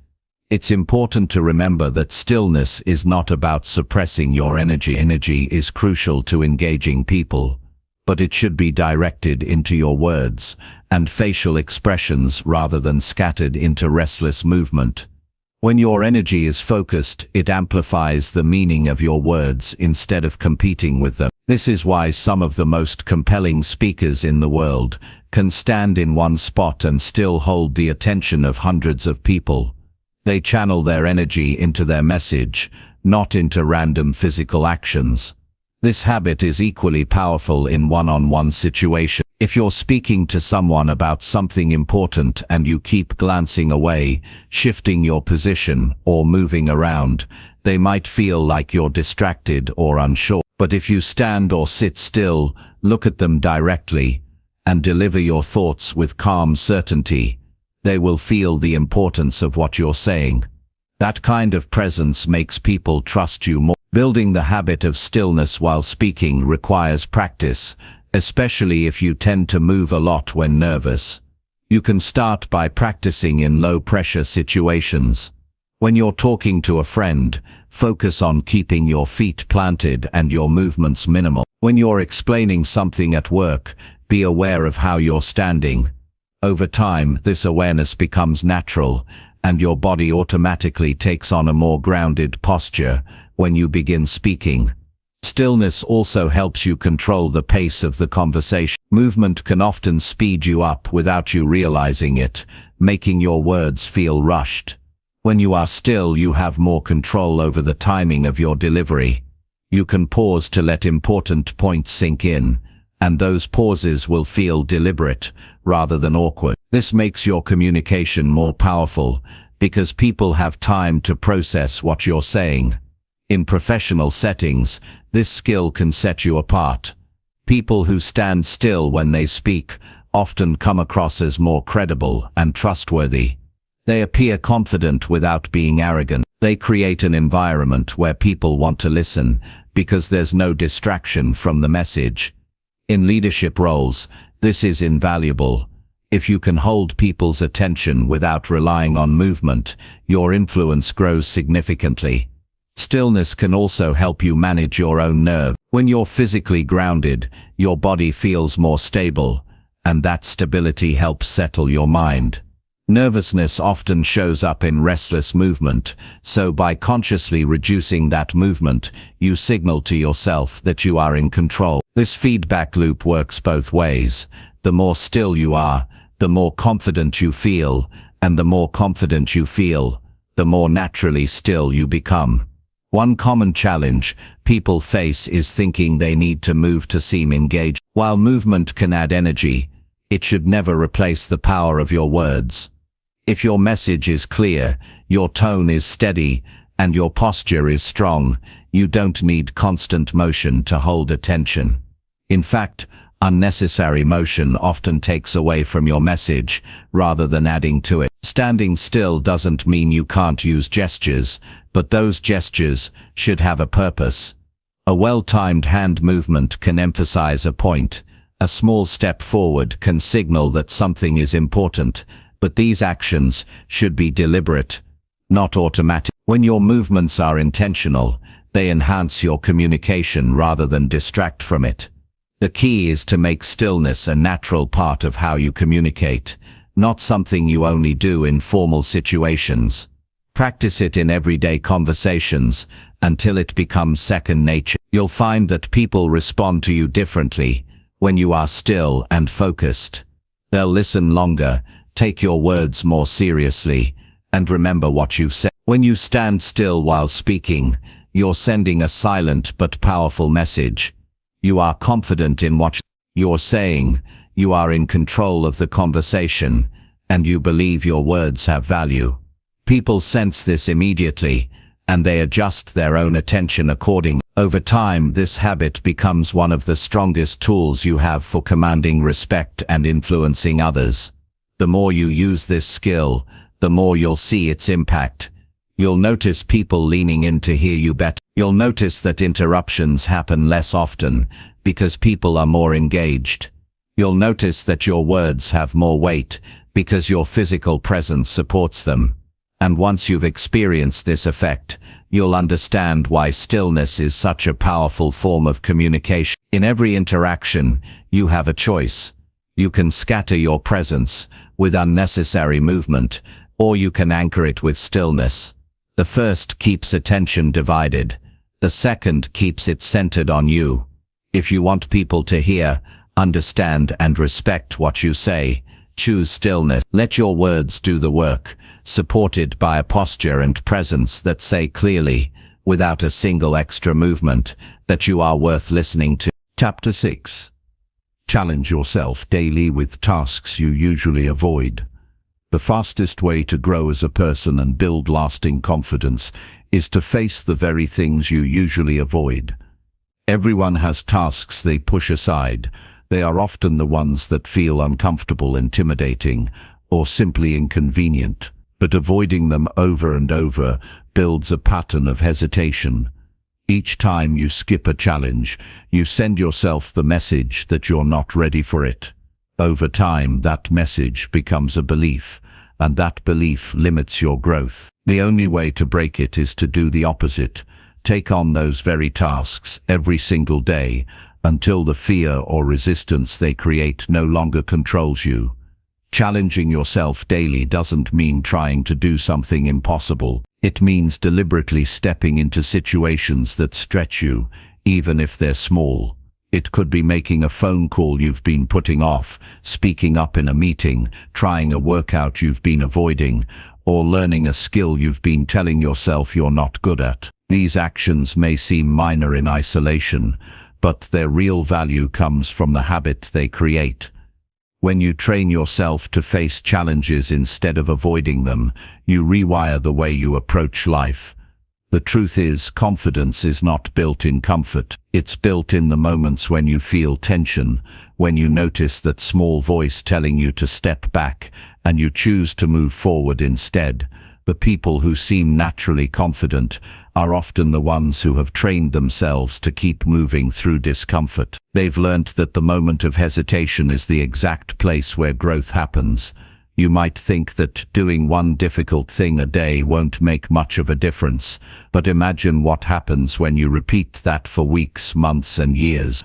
It's important to remember that stillness is not about suppressing your energy. Energy is crucial to engaging people, but it should be directed into your words and facial expressions rather than scattered into restless movement. When your energy is focused, it amplifies the meaning of your words instead of competing with them. This is why some of the most compelling speakers in the world can stand in one spot and still hold the attention of hundreds of people. They channel their energy into their message, not into random physical actions. This habit is equally powerful in one-on-one situations. If you're speaking to someone about something important and you keep glancing away, shifting your position, or moving around, they might feel like you're distracted or unsure. But if you stand or sit still, look at them directly, and deliver your thoughts with calm certainty, they will feel the importance of what you're saying. That kind of presence makes people trust you more. Building the habit of stillness while speaking requires practice, especially if you tend to move a lot when nervous. You can start by practicing in low-pressure situations. When you're talking to a friend, focus on keeping your feet planted and your movements minimal. When you're explaining something at work, be aware of how you're standing. Over time, this awareness becomes natural, and your body automatically takes on a more grounded posture when you begin speaking. Stillness also helps you control the pace of the conversation. Movement can often speed you up without you realizing it, making your words feel rushed. When you are still, you have more control over the timing of your delivery. You can pause to let important points sink in, and those pauses will feel deliberate rather than awkward. This makes your communication more powerful because people have time to process what you're saying. In professional settings, this skill can set you apart. People who stand still when they speak often come across as more credible and trustworthy. They appear confident without being arrogant. They create an environment where people want to listen because there's no distraction from the message. In leadership roles, this is invaluable. If you can hold people's attention without relying on movement, your influence grows significantly. Stillness can also help you manage your own nerve. When you're physically grounded, your body feels more stable, and that stability helps settle your mind. Nervousness often shows up in restless movement, so by consciously reducing that movement, you signal to yourself that you are in control. This feedback loop works both ways. The more still you are, the more confident you feel, and the more confident you feel, the more naturally still you become. One common challenge people face is thinking they need to move to seem engaged. While movement can add energy, it should never replace the power of your words. If your message is clear, your tone is steady, and your posture is strong, you don't need constant motion to hold attention. In fact, unnecessary motion often takes away from your message rather than adding to it. Standing still doesn't mean you can't use gestures, but those gestures should have a purpose. A well-timed hand movement can emphasize a point. A small step forward can signal that something is important, but these actions should be deliberate, not automatic. When your movements are intentional, they enhance your communication rather than distract from it. The key is to make stillness a natural part of how you communicate, not something you only do in formal situations. Practice it in everyday conversations until it becomes second nature. You'll find that people respond to you differently when you are still and focused. They'll listen longer, take your words more seriously, and remember what you've said. When you stand still while speaking, you're sending a silent but powerful message. You are confident in what you're saying, you are in control of the conversation, and you believe your words have value. People sense this immediately, and they adjust their own attention accordingly. Over time, this habit becomes one of the strongest tools you have for commanding respect and influencing others. The more you use this skill, the more you'll see its impact. You'll notice people leaning in to hear you better. You'll notice that interruptions happen less often because people are more engaged. You'll notice that your words have more weight because your physical presence supports them. And once you've experienced this effect, you'll understand why stillness is such a powerful form of communication. In every interaction, you have a choice. You can scatter your presence with unnecessary movement, or you can anchor it with stillness. The first keeps attention divided. The second keeps it centered on you. If you want people to hear, understand, and respect what you say, choose stillness. Let your words do the work, supported by a posture and presence that say clearly, without a single extra movement, that you are worth listening to. Chapter 6. Challenge yourself daily with tasks you usually avoid. The fastest way to grow as a person and build lasting confidence is to face the very things you usually avoid. Everyone has tasks they push aside. They are often the ones that feel uncomfortable, intimidating, or simply inconvenient. but avoiding them over and over builds a pattern of hesitation. Each time you skip a challenge, you send yourself the message that you're not ready for it. Over time, that message becomes a belief, and that belief limits your growth. The only way to break it is to do the opposite. Take on those very tasks every single day until the fear or resistance they create no longer controls you. Challenging yourself daily doesn't mean trying to do something impossible. It means deliberately stepping into situations that stretch you, even if they're small. It could be making a phone call you've been putting off, speaking up in a meeting, trying a workout you've been avoiding, or learning a skill you've been telling yourself you're not good at. These actions may seem minor in isolation, but their real value comes from the habit they create. When you train yourself to face challenges instead of avoiding them, you rewire the way you approach life. The truth is, confidence is not built in comfort. It's built in the moments when you feel tension, when you notice that small voice telling you to step back, and you choose to move forward instead. The people who seem naturally confident are often the ones who have trained themselves to keep moving through discomfort. They've learned that the moment of hesitation is the exact place where growth happens. You might think that doing one difficult thing a day won't make much of a difference, but imagine what happens when you repeat that for weeks, months, and years.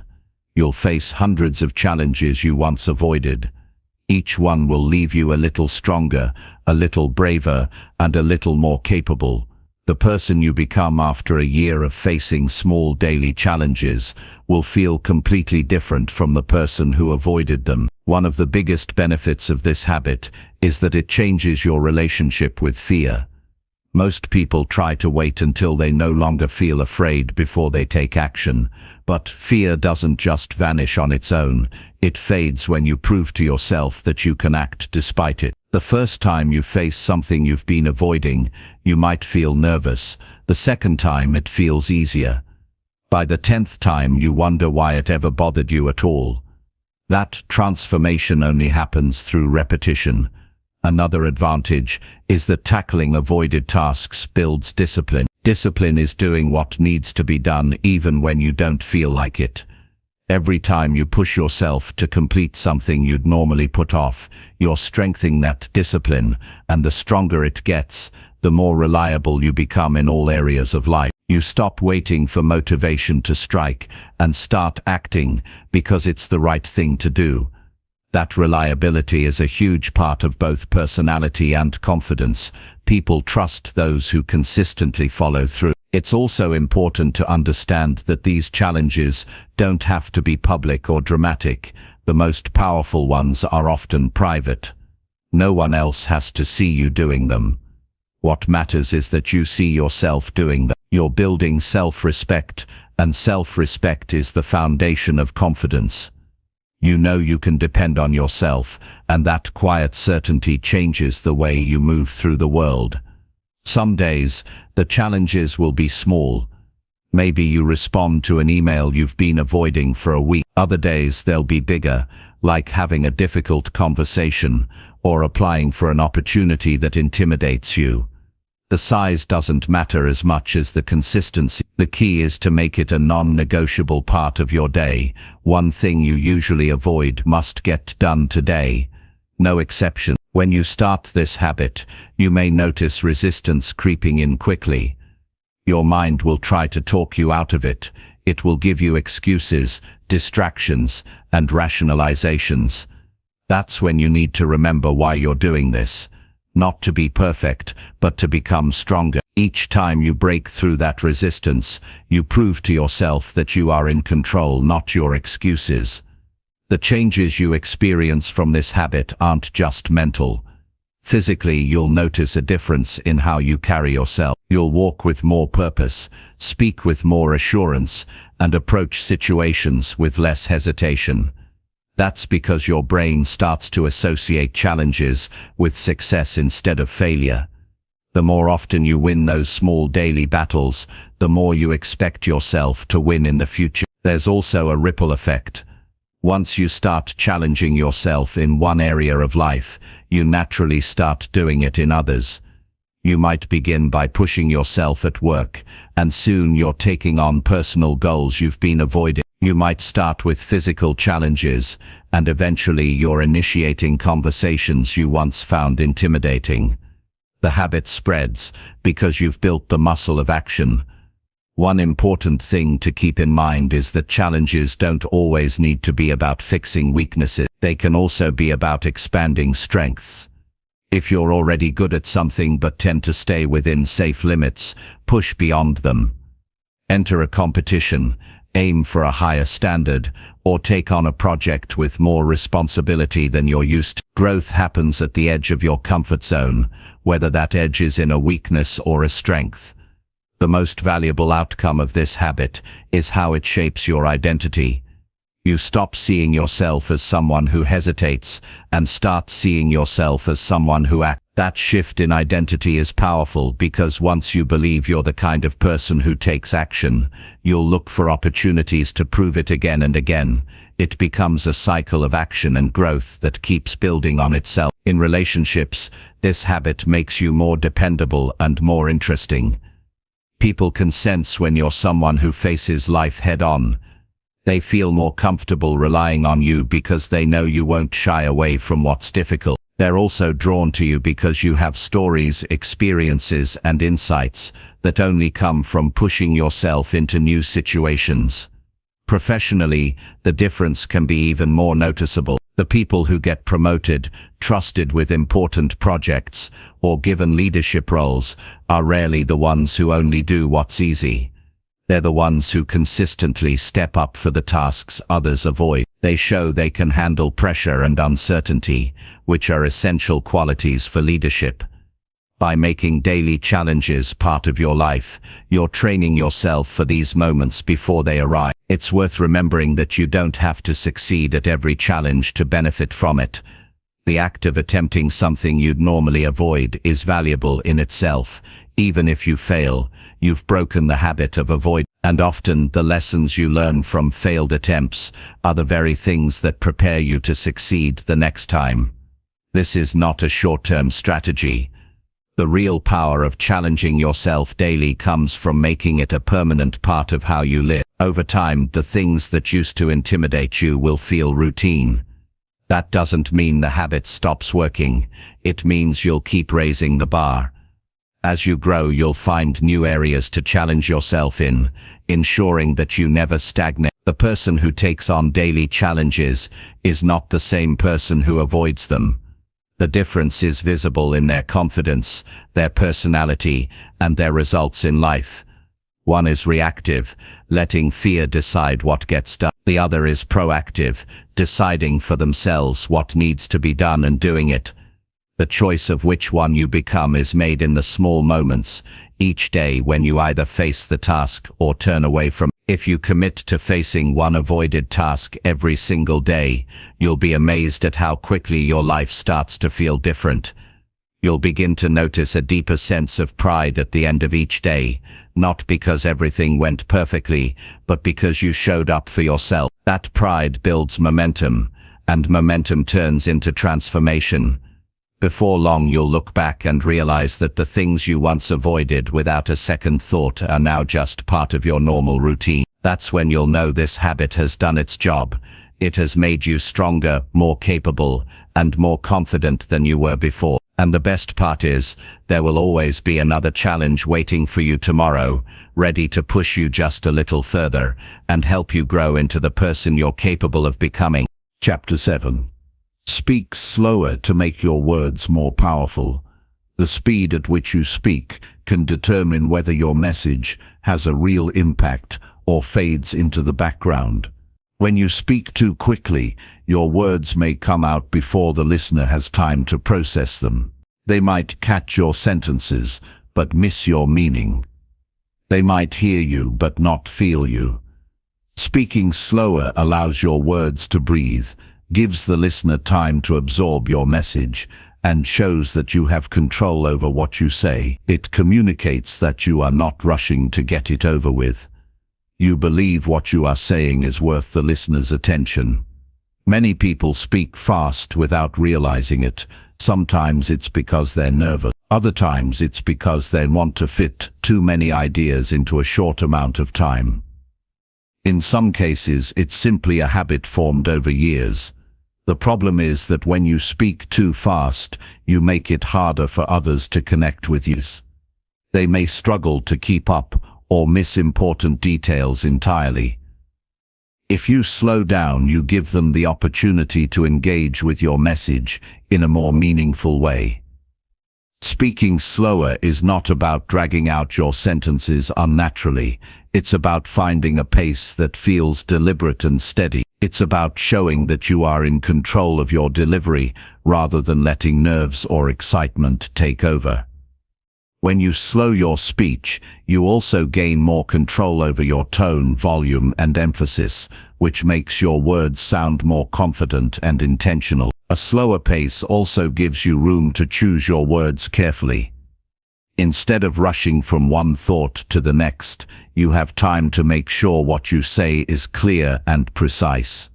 You'll face hundreds of challenges you once avoided. Each one will leave you a little stronger, a little braver, and a little more capable. The person you become after a year of facing small daily challenges will feel completely different from the person who avoided them. One of the biggest benefits of this habit is that it changes your relationship with fear. Most people try to wait until they no longer feel afraid before they take action, but fear doesn't just vanish on its own. It fades when you prove to yourself that you can act despite it. The first time you face something you've been avoiding, you might feel nervous. The second time it feels easier. By the 10th time you wonder why it ever bothered you at all. That transformation only happens through repetition. Another advantage is that tackling avoided tasks builds discipline. Discipline is doing what needs to be done even when you don't feel like it. Every time you push yourself to complete something you'd normally put off, you're strengthening that discipline, and the stronger it gets, the more reliable you become in all areas of life. You stop waiting for motivation to strike and start acting because it's the right thing to do. That reliability is a huge part of both personality and confidence. People trust those who consistently follow through. It's also important to understand that these challenges don't have to be public or dramatic. The most powerful ones are often private. No one else has to see you doing them. What matters is that you see yourself doing them. You're building self-respect, and self-respect is the foundation of confidence. You know you can depend on yourself, and that quiet certainty changes the way you move through the world. Some days, the challenges will be small. Maybe you respond to an email you've been avoiding for a week. Other days they'll be bigger, like having a difficult conversation or applying for an opportunity that intimidates you. The size doesn't matter as much as the consistency. The key is to make it a non-negotiable part of your day. One thing you usually avoid must get done today. No exception. When you start this habit, you may notice resistance creeping in quickly. Your mind will try to talk you out of it. It will give you excuses, distractions, and rationalizations. That's when you need to remember why you're doing this. Not to be perfect, but to become stronger. Each time you break through that resistance, you prove to yourself that you are in control, not your excuses. The changes you experience from this habit aren't just mental. Physically, you'll notice a difference in how you carry yourself. You'll walk with more purpose, speak with more assurance, and approach situations with less hesitation. That's because your brain starts to associate challenges with success instead of failure. The more often you win those small daily battles, the more you expect yourself to win in the future. There's also a ripple effect. Once you start challenging yourself in one area of life, you naturally start doing it in others. You might begin by pushing yourself at work, and soon you're taking on personal goals you've been avoiding. You might start with physical challenges, and eventually you're initiating conversations you once found intimidating. The habit spreads because you've built the muscle of action. One important thing to keep in mind is that challenges don't always need to be about fixing weaknesses. They can also be about expanding strengths. If you're already good at something but tend to stay within safe limits, push beyond them. Enter a competition, aim for a higher standard, or take on a project with more responsibility than you're used to. Growth happens at the edge of your comfort zone, whether that edge is in a weakness or a strength. The most valuable outcome of this habit is how it shapes your identity. You stop seeing yourself as someone who hesitates and start seeing yourself as someone who acts. That shift in identity is powerful because once you believe you're the kind of person who takes action, you'll look for opportunities to prove it again and again. It becomes a cycle of action and growth that keeps building on itself. In relationships, this habit makes you more dependable and more interesting. People can sense when you're someone who faces life head-on. They feel more comfortable relying on you because they know you won't shy away from what's difficult. They're also drawn to you because you have stories, experiences, and insights that only come from pushing yourself into new situations. Professionally, the difference can be even more noticeable. The people who get promoted, trusted with important projects, or given leadership roles are rarely the ones who only do what's easy. They're the ones who consistently step up for the tasks others avoid. They show they can handle pressure and uncertainty, which are essential qualities for leadership. By making daily challenges part of your life, you're training yourself for these moments before they arrive. It's worth remembering that you don't have to succeed at every challenge to benefit from it. The act of attempting something you'd normally avoid is valuable in itself. Even if you fail, you've broken the habit of avoiding. And often the lessons you learn from failed attempts are the very things that prepare you to succeed the next time. This is not a short-term strategy. The real power of challenging yourself daily comes from making it a permanent part of how you live. Over time, the things that used to intimidate you will feel routine. That doesn't mean the habit stops working. It means you'll keep raising the bar. As you grow, you'll find new areas to challenge yourself in, ensuring that you never stagnate. The person who takes on daily challenges is not the same person who avoids them. The difference is visible in their confidence, their personality, and their results in life. One is reactive, letting fear decide what gets done. The other is proactive, deciding for themselves what needs to be done and doing it. The choice of which one you become is made in the small moments, each day when you either face the task or turn away from it. If you commit to facing one avoided task every single day, you'll be amazed at how quickly your life starts to feel different. You'll begin to notice a deeper sense of pride at the end of each day, not because everything went perfectly, but because you showed up for yourself. That pride builds momentum, and momentum turns into transformation. Before long, you'll look back and realize that the things you once avoided without a second thought are now just part of your normal routine. That's when you'll know this habit has done its job. It has made you stronger, more capable, and more confident than you were before. And the best part is, there will always be another challenge waiting for you tomorrow, ready to push you just a little further and help you grow into the person you're capable of becoming. Chapter 7. Speak slower to make your words more powerful. The speed at which you speak can determine whether your message has a real impact or fades into the background. When you speak too quickly, your words may come out before the listener has time to process them. They might catch your sentences, but miss your meaning. They might hear you, but not feel you. Speaking slower allows your words to breathe, gives the listener time to absorb your message, and shows that you have control over what you say. It communicates that you are not rushing to get it over with. You believe what you are saying is worth the listener's attention. Many people speak fast without realizing it. Sometimes it's because they're nervous. Other times it's because they want to fit too many ideas into a short amount of time. In some cases, it's simply a habit formed over years. The problem is that when you speak too fast, you make it harder for others to connect with you. They may struggle to keep up or miss important details entirely. If you slow down, you give them the opportunity to engage with your message in a more meaningful way. Speaking slower is not about dragging out your sentences unnaturally. It's about finding a pace that feels deliberate and steady. It's about showing that you are in control of your delivery rather than letting nerves or excitement take over. When you slow your speech, you also gain more control over your tone, volume, and emphasis, which makes your words sound more confident and intentional. A slower pace also gives you room to choose your words carefully. Instead of rushing from one thought to the next, you have time to make sure what you say is clear and precise.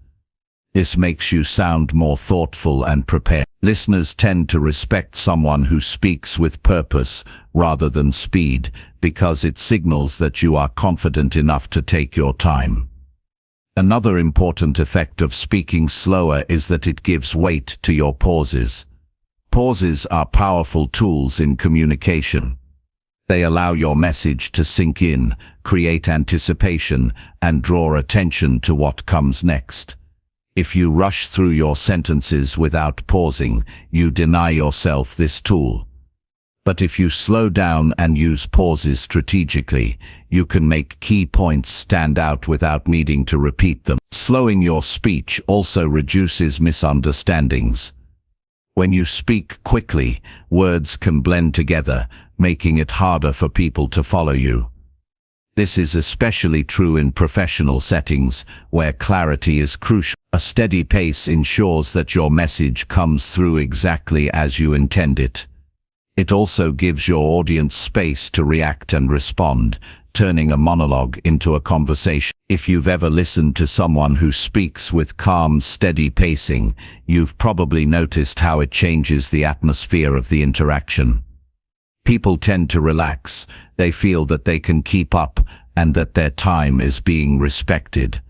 This makes you sound more thoughtful and prepared. Listeners tend to respect someone who speaks with purpose rather than speed, because it signals that you are confident enough to take your time. Another important effect of speaking slower is that it gives weight to your pauses. Pauses are powerful tools in communication. They allow your message to sink in, create anticipation, and draw attention to what comes next. If you rush through your sentences without pausing, you deny yourself this tool. But if you slow down and use pauses strategically, you can make key points stand out without needing to repeat them. Slowing your speech also reduces misunderstandings. When you speak quickly, words can blend together, making it harder for people to follow you. This is especially true in professional settings, where clarity is crucial. A steady pace ensures that your message comes through exactly as you intend it. It also gives your audience space to react and respond, turning a monologue into a conversation. If you've ever listened to someone who speaks with calm, steady pacing, you've probably noticed how it changes the atmosphere of the interaction. People tend to relax, they feel that they can keep up and that their time is being respected.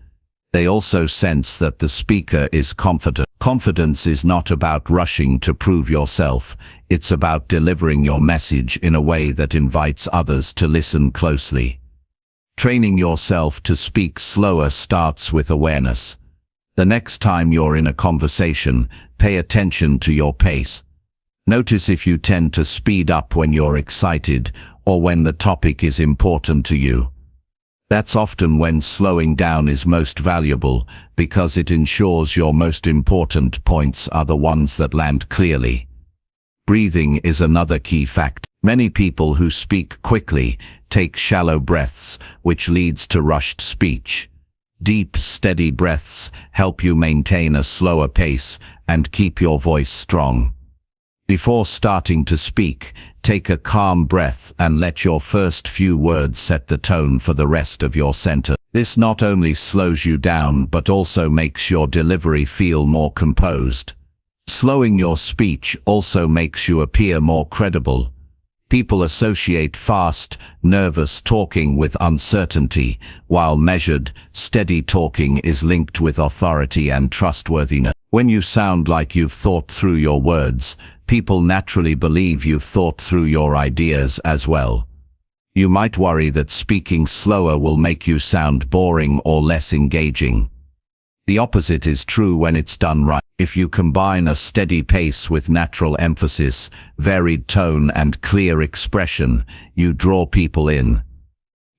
They also sense that the speaker is confident. Confidence is not about rushing to prove yourself, it's about delivering your message in a way that invites others to listen closely. Training yourself to speak slower starts with awareness. The next time you're in a conversation, pay attention to your pace. Notice if you tend to speed up when you're excited or when the topic is important to you. That's often when slowing down is most valuable, because it ensures your most important points are the ones that land clearly. Breathing is another key factor. Many people who speak quickly take shallow breaths, which leads to rushed speech. Deep, steady breaths help you maintain a slower pace and keep your voice strong. Before starting to speak, take a calm breath and let your first few words set the tone for the rest of your sentence. This not only slows you down but also makes your delivery feel more composed. Slowing your speech also makes you appear more credible. People associate fast, nervous talking with uncertainty, while measured, steady talking is linked with authority and trustworthiness. When you sound like you've thought through your words, people naturally believe you've thought through your ideas as well. You might worry that speaking slower will make you sound boring or less engaging. The opposite is true when it's done right. If you combine a steady pace with natural emphasis, varied tone, and clear expression, you draw people in.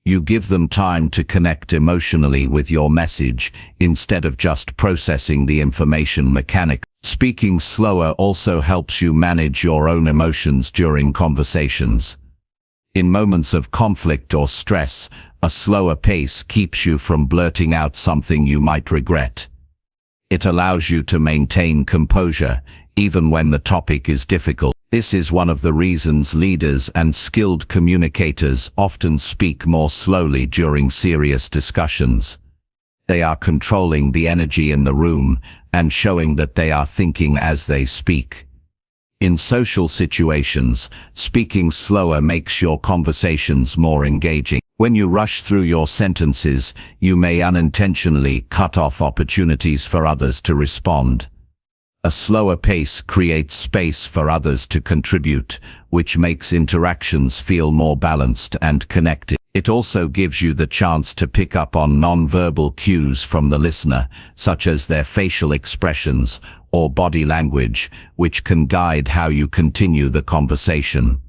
You give them time to connect emotionally with your message instead of just processing the information mechanically. Speaking slower also helps you manage your own emotions during conversations. In moments of conflict or stress, a slower pace keeps you from blurting out something you might regret. It allows you to maintain composure, even when the topic is difficult. This is one of the reasons leaders and skilled communicators often speak more slowly during serious discussions. They are controlling the energy in the room and showing that they are thinking as they speak. In social situations, speaking slower makes your conversations more engaging. When you rush through your sentences, you may unintentionally cut off opportunities for others to respond. A slower pace creates space for others to contribute, which makes interactions feel more balanced and connected. It also gives you the chance to pick up on non-verbal cues from the listener, such as their facial expressions or body language, which can guide how you continue the conversation.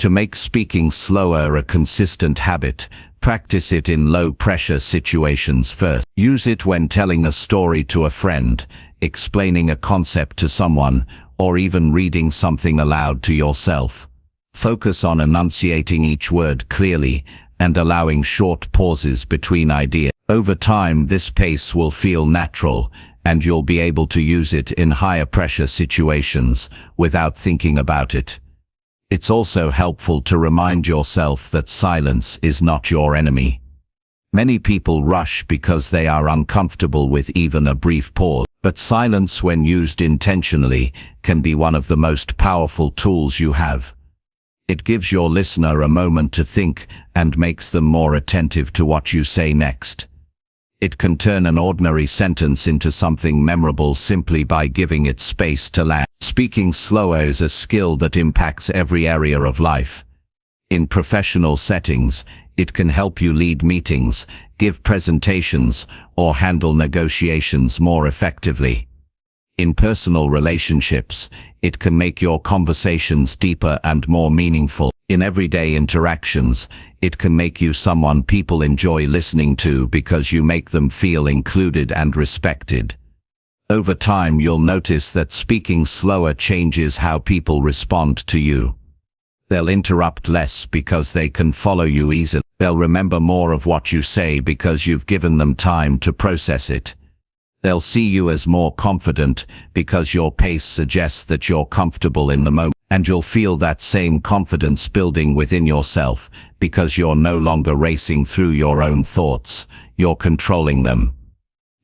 To make speaking slower a consistent habit, practice it in low-pressure situations first. Use it when telling a story to a friend, explaining a concept to someone, or even reading something aloud to yourself. Focus on enunciating each word clearly and allowing short pauses between ideas. Over time, this pace will feel natural, and you'll be able to use it in higher pressure situations without thinking about it. It's also helpful to remind yourself that silence is not your enemy. Many people rush because they are uncomfortable with even a brief pause, but silence, when used intentionally, can be one of the most powerful tools you have. It gives your listener a moment to think and makes them more attentive to what you say next. It can turn an ordinary sentence into something memorable simply by giving it space to land. Speaking slower is a skill that impacts every area of life. In professional settings, it can help you lead meetings, give presentations, or handle negotiations more effectively. In personal relationships, it can make your conversations deeper and more meaningful. In everyday interactions, it can make you someone people enjoy listening to because you make them feel included and respected. Over time, you'll notice that speaking slower changes how people respond to you. They'll interrupt less because they can follow you easily. They'll remember more of what you say because you've given them time to process it. They'll see you as more confident because your pace suggests that you're comfortable in the moment. And you'll feel that same confidence building within yourself because you're no longer racing through your own thoughts, you're controlling them.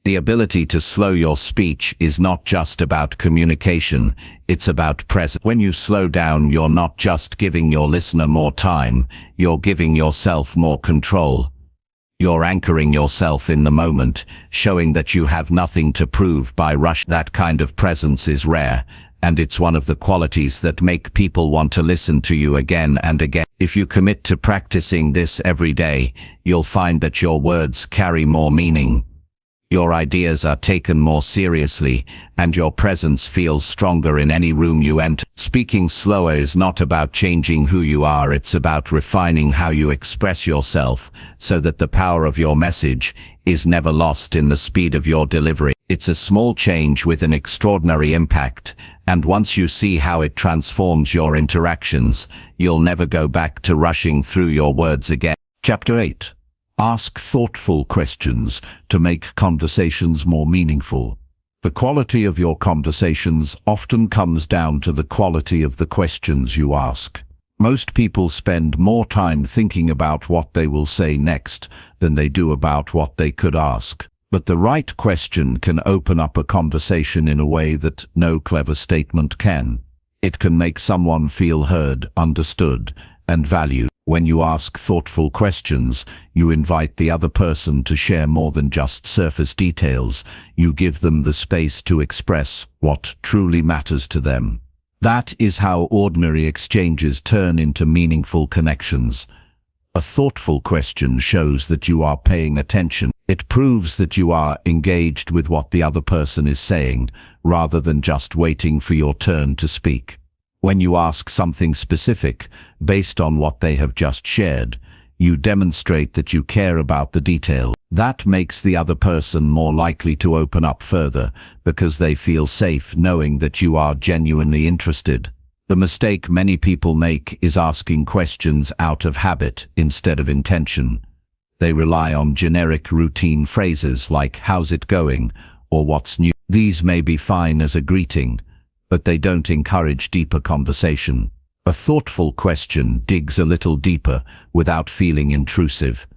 The ability to slow your speech is not just about communication, it's about presence. When you slow down, you're not just giving your listener more time, you're giving yourself more control. You're anchoring yourself in the moment, showing that you have nothing to prove by rush. That kind of presence is rare, and it's one of the qualities that make people want to listen to you again and again. If you commit to practicing this every day, you'll find that your words carry more meaning. Your ideas are taken more seriously, and your presence feels stronger in any room you enter. Speaking slower is not about changing who you are, it's about refining how you express yourself, so that the power of your message is never lost in the speed of your delivery. It's a small change with an extraordinary impact, and once you see how it transforms your interactions, you'll never go back to rushing through your words again. Chapter 8. Ask thoughtful questions to make conversations more meaningful. The quality of your conversations often comes down to the quality of the questions you ask. Most people spend more time thinking about what they will say next than they do about what they could ask. But the right question can open up a conversation in a way that no clever statement can. It can make someone feel heard, understood, and valued. When you ask thoughtful questions, you invite the other person to share more than just surface details. You give them the space to express what truly matters to them. That is how ordinary exchanges turn into meaningful connections. A thoughtful question shows that you are paying attention. It proves that you are engaged with what the other person is saying, rather than just waiting for your turn to speak. When you ask something specific, based on what they have just shared, you demonstrate that you care about the detail. That makes the other person more likely to open up further, because they feel safe knowing that you are genuinely interested. The mistake many people make is asking questions out of habit instead of intention. They rely on generic routine phrases like "how's it going?" or "what's new?" These may be fine as a greeting, but they don't encourage deeper conversation. A thoughtful question digs a little deeper without feeling intrusive.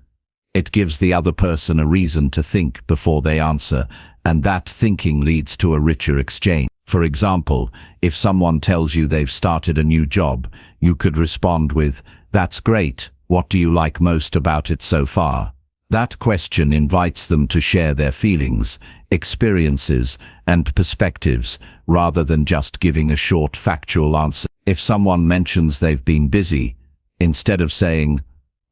It gives the other person a reason to think before they answer, and that thinking leads to a richer exchange. For example, if someone tells you they've started a new job, you could respond with, "That's great. What do you like most about it so far?" That question invites them to share their feelings, experiences, and perspectives, rather than just giving a short factual answer. If someone mentions they've been busy, instead of saying,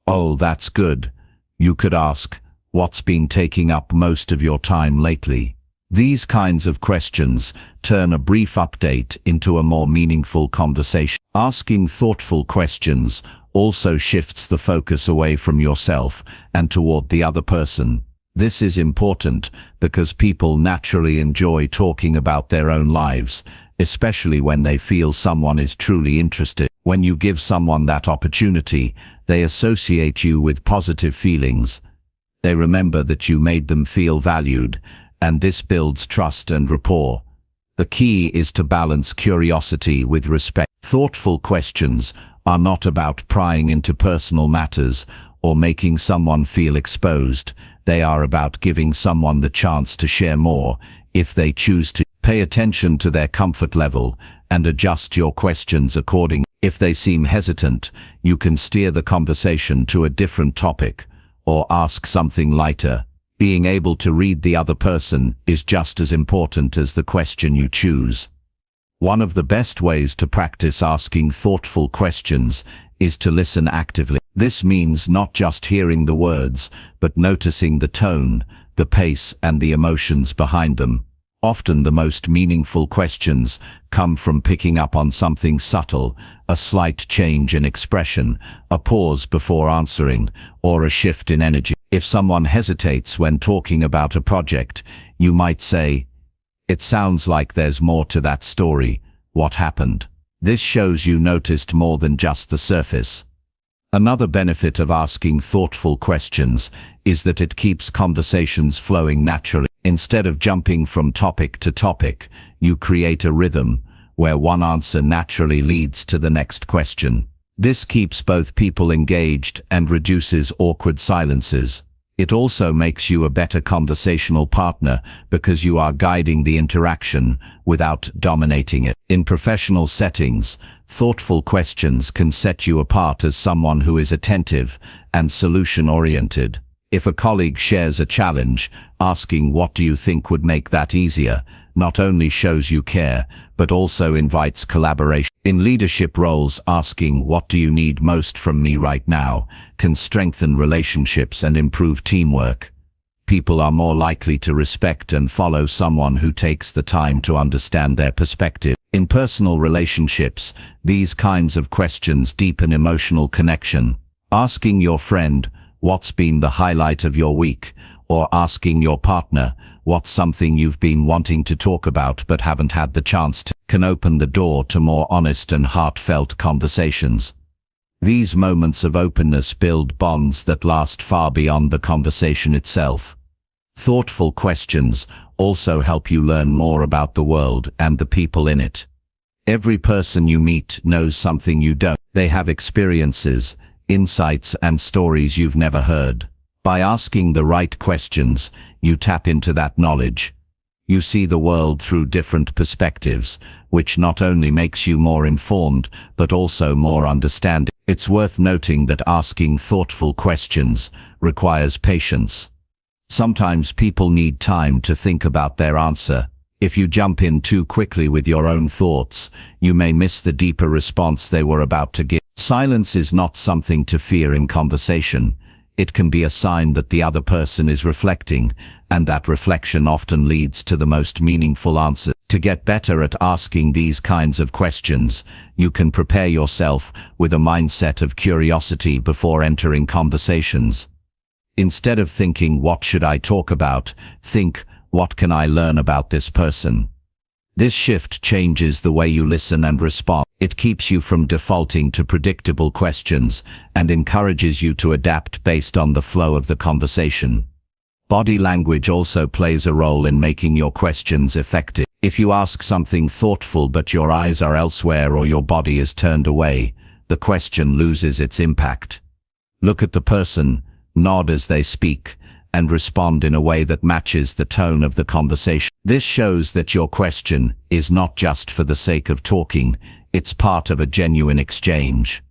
"Oh, that's good," you could ask, "What's been taking up most of your time lately?" These kinds of questions turn a brief update into a more meaningful conversation. Asking thoughtful questions also shifts the focus away from yourself and toward the other person. This is important because people naturally enjoy talking about their own lives, especially when they feel someone is truly interested. When you give someone that opportunity, they associate you with positive feelings. They remember that you made them feel valued, and this builds trust and rapport. The key is to balance curiosity with respect. Thoughtful questions are not about prying into personal matters or making someone feel exposed. They are about giving someone the chance to share more if they choose to. Pay attention to their comfort level and adjust your questions accordingly. If they seem hesitant, you can steer the conversation to a different topic or ask something lighter. Being able to read the other person is just as important as the question you choose. One of the best ways to practice asking thoughtful questions is to listen actively. This means not just hearing the words, but noticing the tone, the pace, and the emotions behind them. Often the most meaningful questions come from picking up on something subtle, a slight change in expression, a pause before answering, or a shift in energy. If someone hesitates when talking about a project, you might say, "It sounds like there's more to that story. What happened?" This shows you noticed more than just the surface. Another benefit of asking thoughtful questions is that it keeps conversations flowing naturally. Instead of jumping from topic to topic, you create a rhythm where one answer naturally leads to the next question. This keeps both people engaged and reduces awkward silences. It also makes you a better conversational partner because you are guiding the interaction without dominating it. In professional settings, thoughtful questions can set you apart as someone who is attentive and solution-oriented. If a colleague shares a challenge, asking "What do you think would make that easier?" not only shows you care, but also invites collaboration. In leadership roles, asking "What do you need most from me right now?" can strengthen relationships and improve teamwork. People are more likely to respect and follow someone who takes the time to understand their perspective. In personal relationships, these kinds of questions deepen emotional connection. Asking your friend, "What's been the highlight of your week?" or asking your partner, "What's something you've been wanting to talk about but haven't had the chance to?" can open the door to more honest and heartfelt conversations. These moments of openness build bonds that last far beyond the conversation itself. Thoughtful questions also help you learn more about the world and the people in it. Every person you meet knows something you don't. They have experiences, insights, and stories you've never heard. By asking the right questions, you tap into that knowledge. You see the world through different perspectives, which not only makes you more informed, but also more understanding. It's worth noting that asking thoughtful questions requires patience. Sometimes people need time to think about their answer. If you jump in too quickly with your own thoughts, you may miss the deeper response they were about to give. Silence is not something to fear in conversation. It can be a sign that the other person is reflecting, and that reflection often leads to the most meaningful answer. To get better at asking these kinds of questions, you can prepare yourself with a mindset of curiosity before entering conversations. Instead of thinking, "What should I talk about?" think, "What can I learn about this person?" This shift changes the way you listen and respond. It keeps you from defaulting to predictable questions and encourages you to adapt based on the flow of the conversation. Body language also plays a role in making your questions effective. If you ask something thoughtful but your eyes are elsewhere or your body is turned away, the question loses its impact. Look at the person, nod as they speak, and respond in a way that matches the tone of the conversation. This shows that your question is not just for the sake of talking, it's part of a genuine exchange.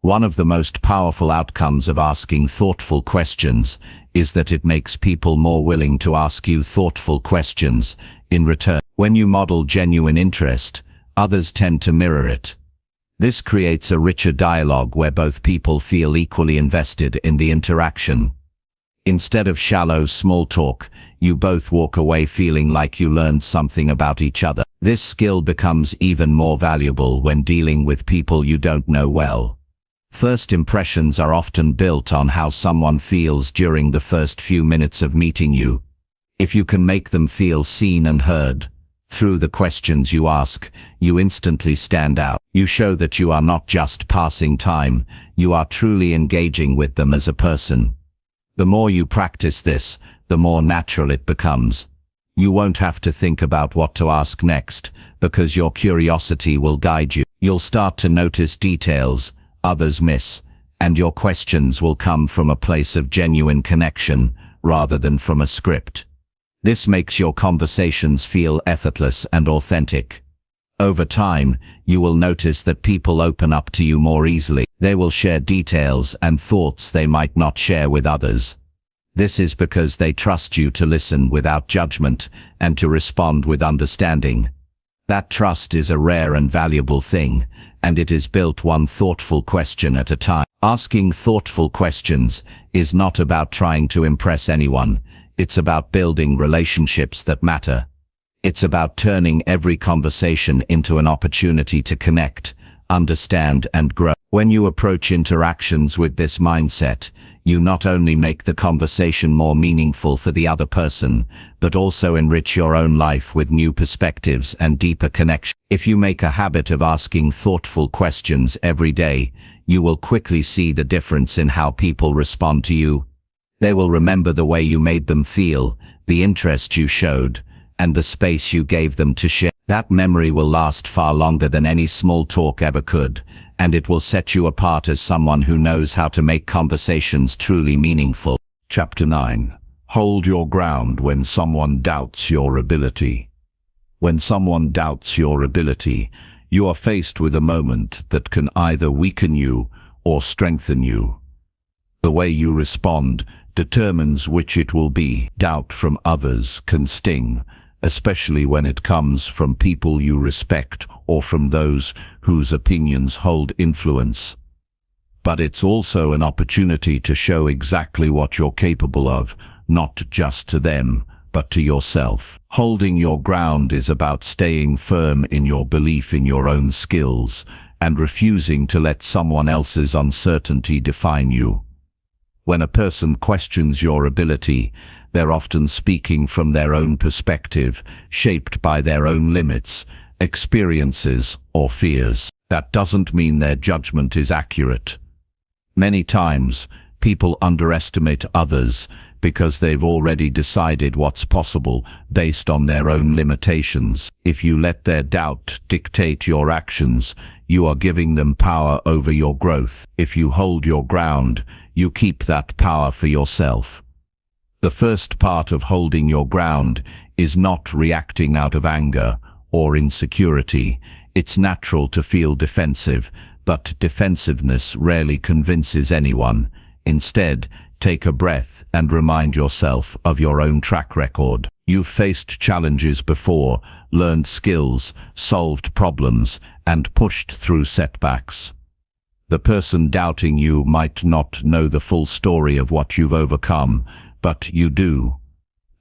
One of the most powerful outcomes of asking thoughtful questions is that it makes people more willing to ask you thoughtful questions in return. When you model genuine interest, others tend to mirror it. This creates a richer dialogue where both people feel equally invested in the interaction. Instead of shallow small talk, you both walk away feeling like you learned something about each other. This skill becomes even more valuable when dealing with people you don't know well. First impressions are often built on how someone feels during the first few minutes of meeting you. If you can make them feel seen and heard through the questions you ask, you instantly stand out. You show that you are not just passing time, you are truly engaging with them as a person. The more you practice this, the more natural it becomes. You won't have to think about what to ask next, because your curiosity will guide you. You'll start to notice details others miss, and your questions will come from a place of genuine connection rather than from a script. This makes your conversations feel effortless and authentic. Over time, you will notice that people open up to you more easily. They will share details and thoughts they might not share with others. This is because they trust you to listen without judgment and to respond with understanding. That trust is a rare and valuable thing, and it is built one thoughtful question at a time. Asking thoughtful questions is not about trying to impress anyone. It's about building relationships that matter. It's about turning every conversation into an opportunity to connect, understand, and grow. When you approach interactions with this mindset, you not only make the conversation more meaningful for the other person, but also enrich your own life with new perspectives and deeper connection. If you make a habit of asking thoughtful questions every day, you will quickly see the difference in how people respond to you. They will remember the way you made them feel, the interest you showed, and the space you gave them to share. That memory will last far longer than any small talk ever could, and it will set you apart as someone who knows how to make conversations truly meaningful. Chapter 9. Hold your ground when someone doubts your ability. When someone doubts your ability, you are faced with a moment that can either weaken you or strengthen you. The way you respond determines which it will be. Doubt from others can sting, especially when it comes from people you respect or from those whose opinions hold influence. But it's also an opportunity to show exactly what you're capable of, not just to them, but to yourself. Holding your ground is about staying firm in your belief in your own skills and refusing to let someone else's uncertainty define you. When a person questions your ability, they're often speaking from their own perspective, shaped by their own limits, experiences, or fears. That doesn't mean their judgment is accurate. Many times, people underestimate others because they've already decided what's possible based on their own limitations. If you let their doubt dictate your actions, you are giving them power over your growth. If you hold your ground, you keep that power for yourself. The first part of holding your ground is not reacting out of anger or insecurity. It's natural to feel defensive, but defensiveness rarely convinces anyone. Instead, take a breath and remind yourself of your own track record. You've faced challenges before, learned skills, solved problems, and pushed through setbacks. The person doubting you might not know the full story of what you've overcome, but you do.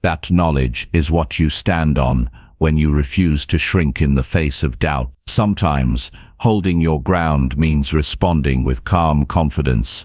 That knowledge is what you stand on when you refuse to shrink in the face of doubt. Sometimes, holding your ground means responding with calm confidence.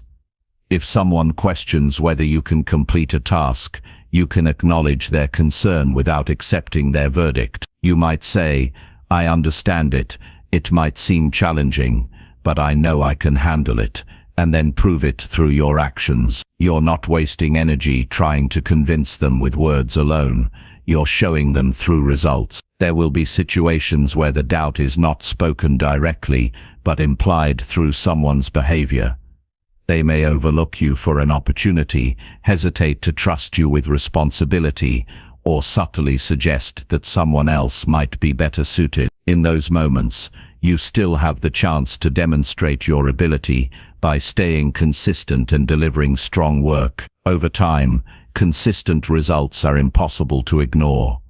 If someone questions whether you can complete a task, you can acknowledge their concern without accepting their verdict. You might say, "I understand it. It might seem challenging, but I know I can handle it," and then prove it through your actions. You're not wasting energy trying to convince them with words alone. You're showing them through results. There will be situations where the doubt is not spoken directly, but implied through someone's behavior. They may overlook you for an opportunity, hesitate to trust you with responsibility, or subtly suggest that someone else might be better suited. In those moments, you still have the chance to demonstrate your ability by staying consistent and delivering strong work. Over time, consistent results are impossible to ignore.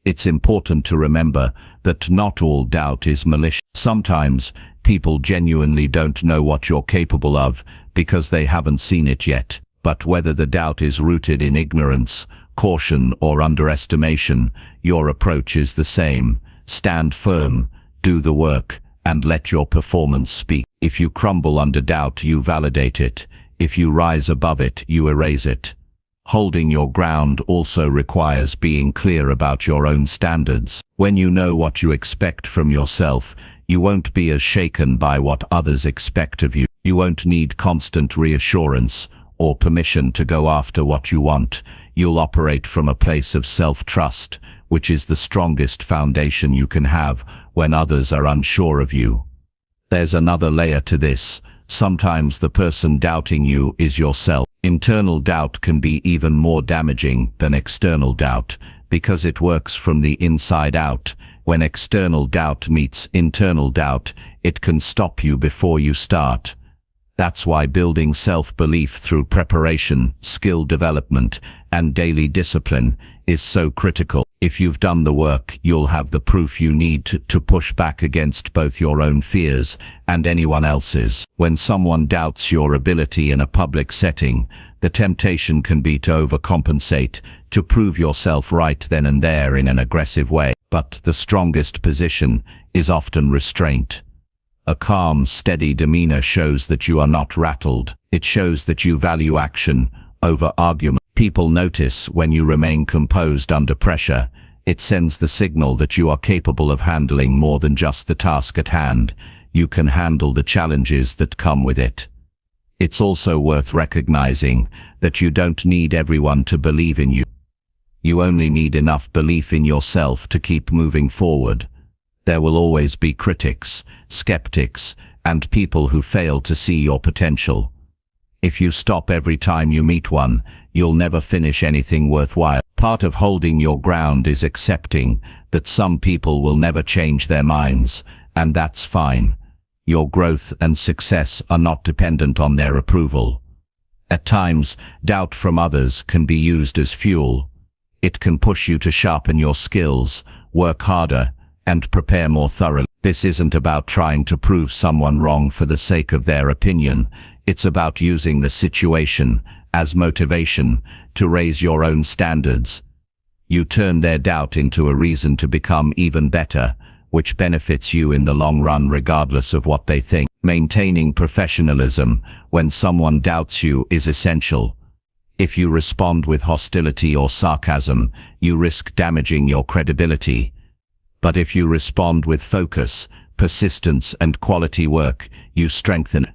It's important to remember that not all doubt is malicious. Sometimes, people genuinely don't know what you're capable of because they haven't seen it yet. But whether the doubt is rooted in ignorance, caution, or underestimation, your approach is the same. Stand firm, do the work, and let your performance speak. If you crumble under doubt, you validate it. If you rise above it, you erase it. Holding your ground also requires being clear about your own standards. When you know what you expect from yourself, you won't be as shaken by what others expect of you. You won't need constant reassurance or permission to go after what you want. You'll operate from a place of self-trust, which is the strongest foundation you can have when others are unsure of you. There's another layer to this. Sometimes the person doubting you is yourself. Internal doubt can be even more damaging than external doubt because it works from the inside out. When external doubt meets internal doubt, it can stop you before you start. That's why building self-belief through preparation, skill development, and daily discipline is so critical. If you've done the work, you'll have the proof you need to push back against both your own fears and anyone else's. When someone doubts your ability in a public setting, the temptation can be to overcompensate, to prove yourself right then and there in an aggressive way. But the strongest position is often restraint. A calm, steady demeanor shows that you are not rattled. It shows that you value action over argument. People notice when you remain composed under pressure. It sends the signal that you are capable of handling more than just the task at hand. You can handle the challenges that come with it. It's also worth recognizing that you don't need everyone to believe in you. You only need enough belief in yourself to keep moving forward. There will always be critics, skeptics, and people who fail to see your potential. If you stop every time you meet one, you'll never finish anything worthwhile. Part of holding your ground is accepting that some people will never change their minds, and that's fine. Your growth and success are not dependent on their approval. At times, doubt from others can be used as fuel. It can push you to sharpen your skills, work harder, and prepare more thoroughly. This isn't about trying to prove someone wrong for the sake of their opinion. It's about using the situation as motivation to raise your own standards. You turn their doubt into a reason to become even better, which benefits you in the long run regardless of what they think. Maintaining professionalism when someone doubts you is essential. If you respond with hostility or sarcasm, you risk damaging your credibility. But if you respond with focus, persistence, and quality work, you strengthen it.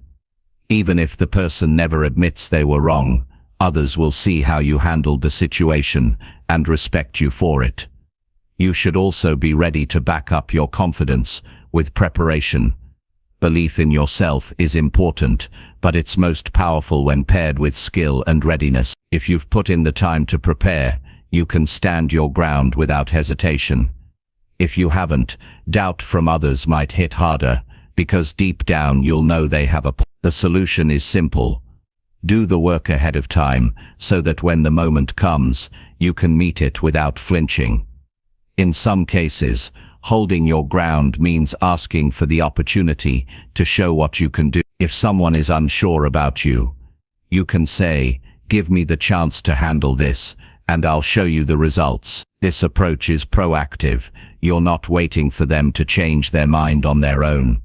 Even if the person never admits they were wrong, others will see how you handled the situation and respect you for it. You should also be ready to back up your confidence with preparation. Belief in yourself is important, but it's most powerful when paired with skill and readiness. If you've put in the time to prepare, you can stand your ground without hesitation. If you haven't, doubt from others might hit harder, because deep down you'll know they have a point. The solution is simple. Do the work ahead of time, so that when the moment comes, you can meet it without flinching. In some cases, holding your ground means asking for the opportunity to show what you can do. If someone is unsure about you, you can say, "Give me the chance to handle this, and I'll show you the results." This approach is proactive. You're not waiting for them to change their mind on their own.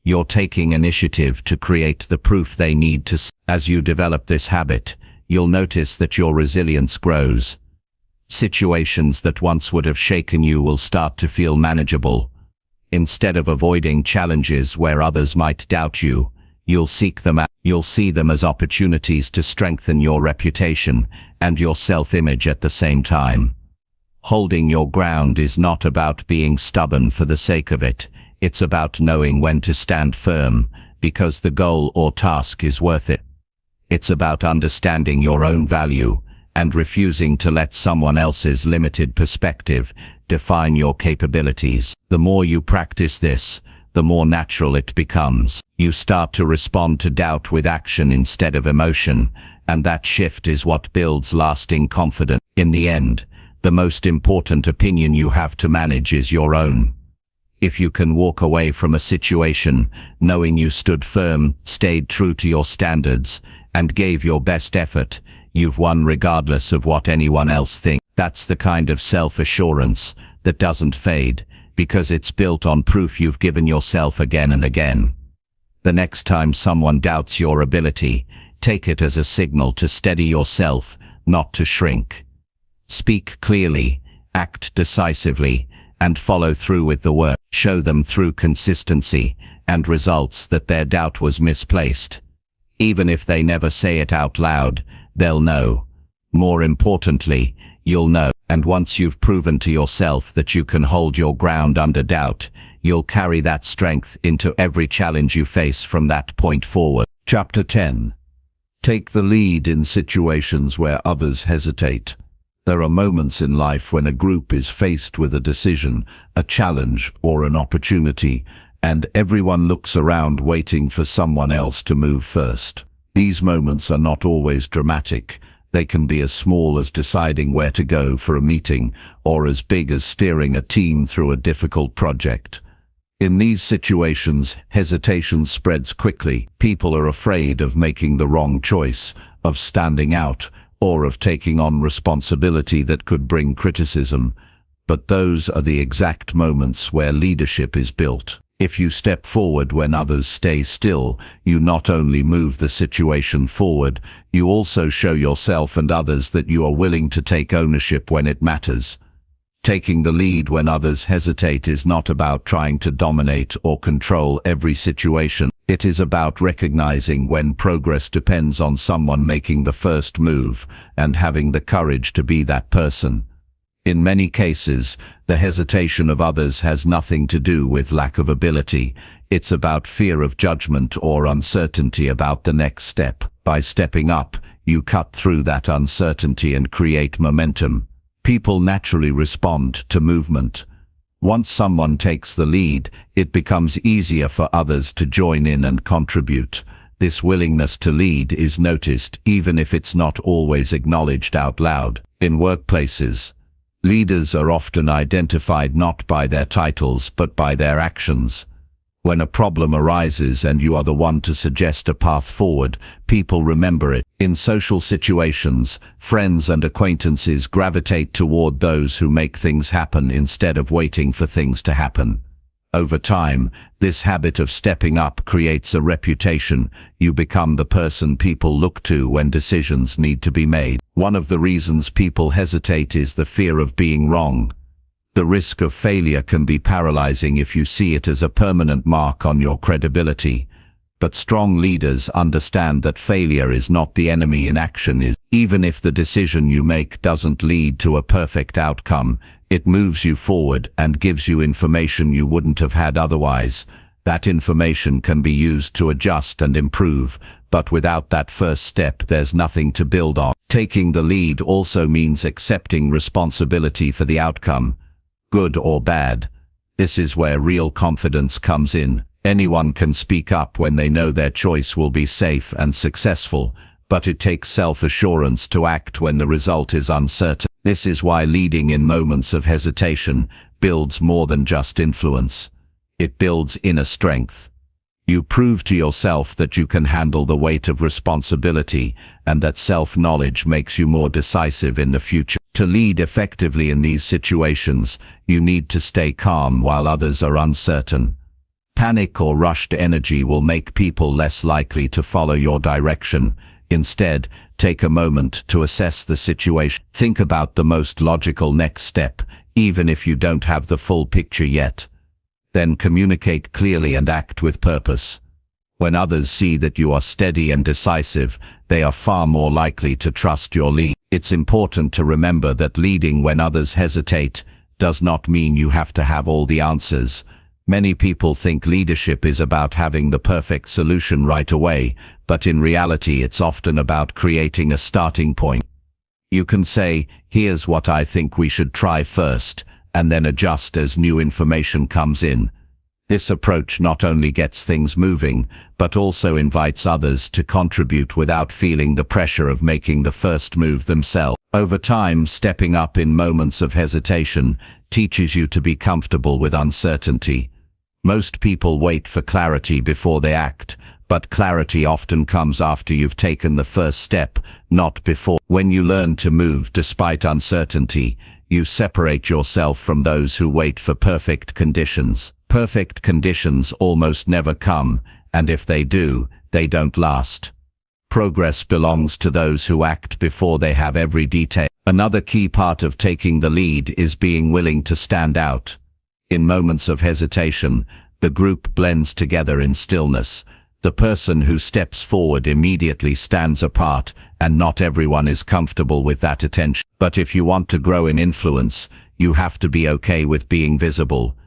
You're taking initiative to create the proof they need to. As you develop this habit, you'll notice that your resilience grows. Situations that once would have shaken you will start to feel manageable. Instead of avoiding challenges where others might doubt you, you'll seek them out. You'll see them as opportunities to strengthen your reputation and your self-image at the same time. Holding your ground is not about being stubborn for the sake of it. It's about knowing when to stand firm, because the goal or task is worth it. It's about understanding your own value and refusing to let someone else's limited perspective define your capabilities. The more you practice this, the more natural it becomes. You start to respond to doubt with action instead of emotion, and that shift is what builds lasting confidence. In the end, the most important opinion you have to manage is your own. If you can walk away from a situation knowing you stood firm, stayed true to your standards, and gave your best effort, you've won regardless of what anyone else thinks. That's the kind of self-assurance that doesn't fade, because it's built on proof you've given yourself again and again. The next time someone doubts your ability, take it as a signal to steady yourself, not to shrink. Speak clearly, act decisively, and follow through with the work. Show them through consistency and results that their doubt was misplaced. Even if they never say it out loud, they'll know. More importantly, you'll know. And once you've proven to yourself that you can hold your ground under doubt, you'll carry that strength into every challenge you face from that point forward. Chapter 10. Take the lead in situations where others hesitate. There are moments in life when a group is faced with a decision, a challenge, or an opportunity, and everyone looks around waiting for someone else to move first. These moments are not always dramatic. They can be as small as deciding where to go for a meeting, or as big as steering a team through a difficult project. In these situations, hesitation spreads quickly. People are afraid of making the wrong choice, of standing out, or of taking on responsibility that could bring criticism. But those are the exact moments where leadership is built. If you step forward when others stay still, you not only move the situation forward, you also show yourself and others that you are willing to take ownership when it matters. Taking the lead when others hesitate is not about trying to dominate or control every situation. It is about recognizing when progress depends on someone making the first move and having the courage to be that person. In many cases, the hesitation of others has nothing to do with lack of ability. It's about fear of judgment or uncertainty about the next step. By stepping up, you cut through that uncertainty and create momentum. People naturally respond to movement. Once someone takes the lead, it becomes easier for others to join in and contribute. This willingness to lead is noticed even if it's not always acknowledged out loud. In workplaces, leaders are often identified not by their titles but by their actions. When a problem arises and you are the one to suggest a path forward, people remember it. In social situations, friends and acquaintances gravitate toward those who make things happen instead of waiting for things to happen. Over time, this habit of stepping up creates a reputation. You become the person people look to when decisions need to be made. One of the reasons people hesitate is the fear of being wrong. The risk of failure can be paralyzing if you see it as a permanent mark on your credibility. But strong leaders understand that failure is not the enemy in action is. Even if the decision you make doesn't lead to a perfect outcome, it moves you forward and gives you information you wouldn't have had otherwise. That information can be used to adjust and improve, but without that first step, there's nothing to build on. Taking the lead also means accepting responsibility for the outcome, good or bad. This is where real confidence comes in. Anyone can speak up when they know their choice will be safe and successful, but it takes self-assurance to act when the result is uncertain. This is why leading in moments of hesitation builds more than just influence. It builds inner strength. You prove to yourself that you can handle the weight of responsibility and that self-knowledge makes you more decisive in the future. To lead effectively in these situations, you need to stay calm while others are uncertain. Panic or rushed energy will make people less likely to follow your direction. Instead, take a moment to assess the situation. Think about the most logical next step, even if you don't have the full picture yet. Then communicate clearly and act with purpose. When others see that you are steady and decisive, they are far more likely to trust your lead. It's important to remember that leading when others hesitate does not mean you have to have all the answers. Many people think leadership is about having the perfect solution right away, but in reality it's often about creating a starting point. You can say, here's what I think we should try first, and then adjust as new information comes in. This approach not only gets things moving, but also invites others to contribute without feeling the pressure of making the first move themselves. Over time, stepping up in moments of hesitation teaches you to be comfortable with uncertainty. Most people wait for clarity before they act, but clarity often comes after you've taken the first step, not before. When you learn to move despite uncertainty, you separate yourself from those who wait for perfect conditions. Perfect conditions almost never come, and if they do, they don't last. Progress belongs to those who act before they have every detail. Another key part of taking the lead is being willing to stand out. In moments of hesitation, the group blends together in stillness. The person who steps forward immediately stands apart, and not everyone is comfortable with that attention. But if you want to grow in influence, you have to be okay with being visible.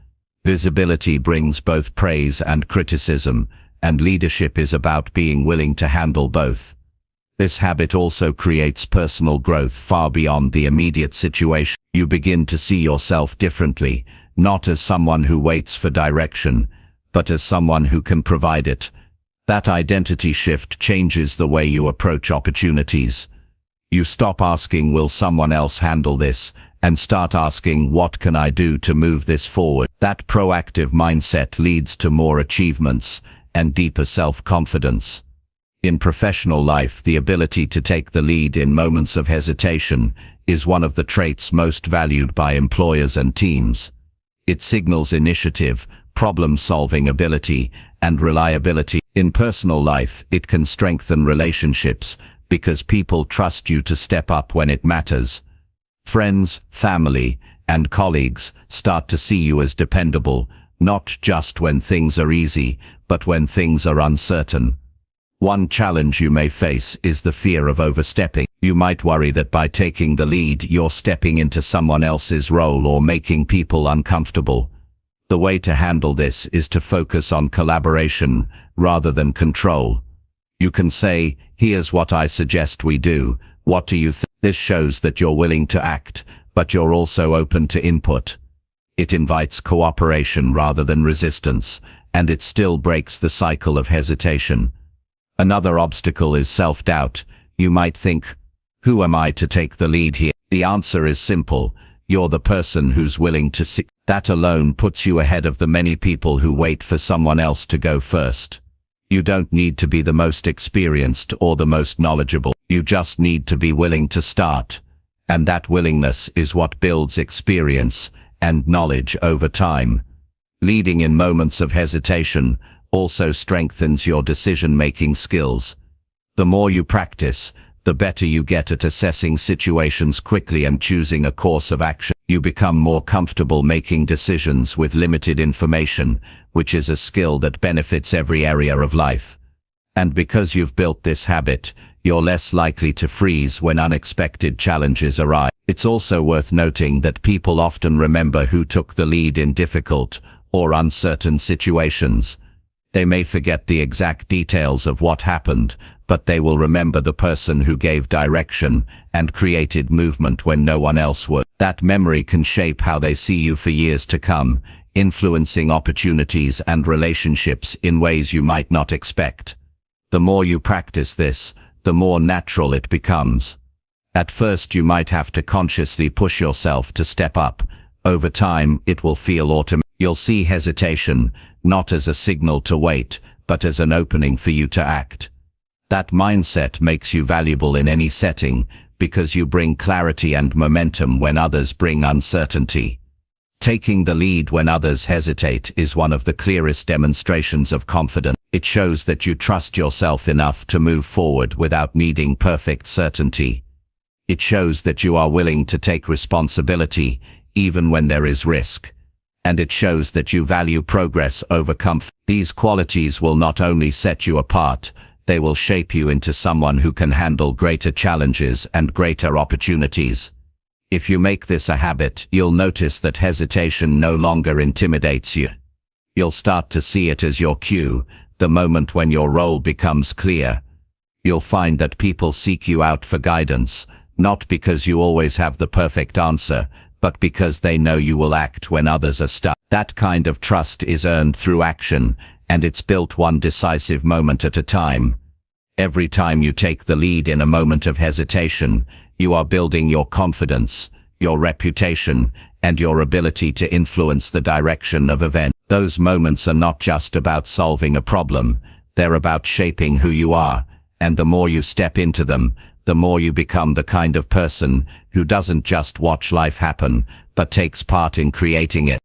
Visibility brings both praise and criticism, and leadership is about being willing to handle both. This habit also creates personal growth far beyond the immediate situation. You begin to see yourself differently, not as someone who waits for direction, but as someone who can provide it. That identity shift changes the way you approach opportunities. You stop asking, will someone else handle this, and start asking, what can I do to move this forward? That proactive mindset leads to more achievements and deeper self-confidence. In professional life, the ability to take the lead in moments of hesitation is one of the traits most valued by employers and teams. It signals initiative, problem-solving ability, and reliability. In personal life, it can strengthen relationships because people trust you to step up when it matters. Friends, family, and colleagues start to see you as dependable, not just when things are easy, but when things are uncertain. One challenge you may face is the fear of overstepping. You might worry that by taking the lead, you're stepping into someone else's role or making people uncomfortable. The way to handle this is to focus on collaboration rather than control. You can say, here's what I suggest we do. What do you think? This shows that you're willing to act, but you're also open to input. It invites cooperation rather than resistance, and it still breaks the cycle of hesitation. Another obstacle is self-doubt. You might think, who am I to take the lead here? The answer is simple. You're the person who's willing to see. That alone puts you ahead of the many people who wait for someone else to go first. You don't need to be the most experienced or the most knowledgeable. You just need to be willing to start. And that willingness is what builds experience and knowledge over time. Leading in moments of hesitation also strengthens your decision-making skills. The more you practice, the better you get at assessing situations quickly and choosing a course of action. You become more comfortable making decisions with limited information, which is a skill that benefits every area of life. And because you've built this habit, you're less likely to freeze when unexpected challenges arise. It's also worth noting that people often remember who took the lead in difficult or uncertain situations. They may forget the exact details of what happened, but they will remember the person who gave direction and created movement when no one else would. That memory can shape how they see you for years to come, influencing opportunities and relationships in ways you might not expect. The more you practice this, the more natural it becomes. At first you might have to consciously push yourself to step up. Over time, it will feel automatic. You'll see hesitation not as a signal to wait, but as an opening for you to act. That mindset makes you valuable in any setting, because you bring clarity and momentum when others bring uncertainty. Taking the lead when others hesitate is one of the clearest demonstrations of confidence. It shows that you trust yourself enough to move forward without needing perfect certainty. It shows that you are willing to take responsibility, even when there is risk. And it shows that you value progress over comfort. These qualities will not only set you apart, they will shape you into someone who can handle greater challenges and greater opportunities. If you make this a habit, you'll notice that hesitation no longer intimidates you. You'll start to see it as your cue, the moment when your role becomes clear. You'll find that people seek you out for guidance, not because you always have the perfect answer, but because they know you will act when others are stuck. That kind of trust is earned through action, and it's built one decisive moment at a time. Every time you take the lead in a moment of hesitation, you are building your confidence, your reputation, and your ability to influence the direction of events. Those moments are not just about solving a problem, they're about shaping who you are, and the more you step into them, the more you become the kind of person who doesn't just watch life happen, but takes part in creating it.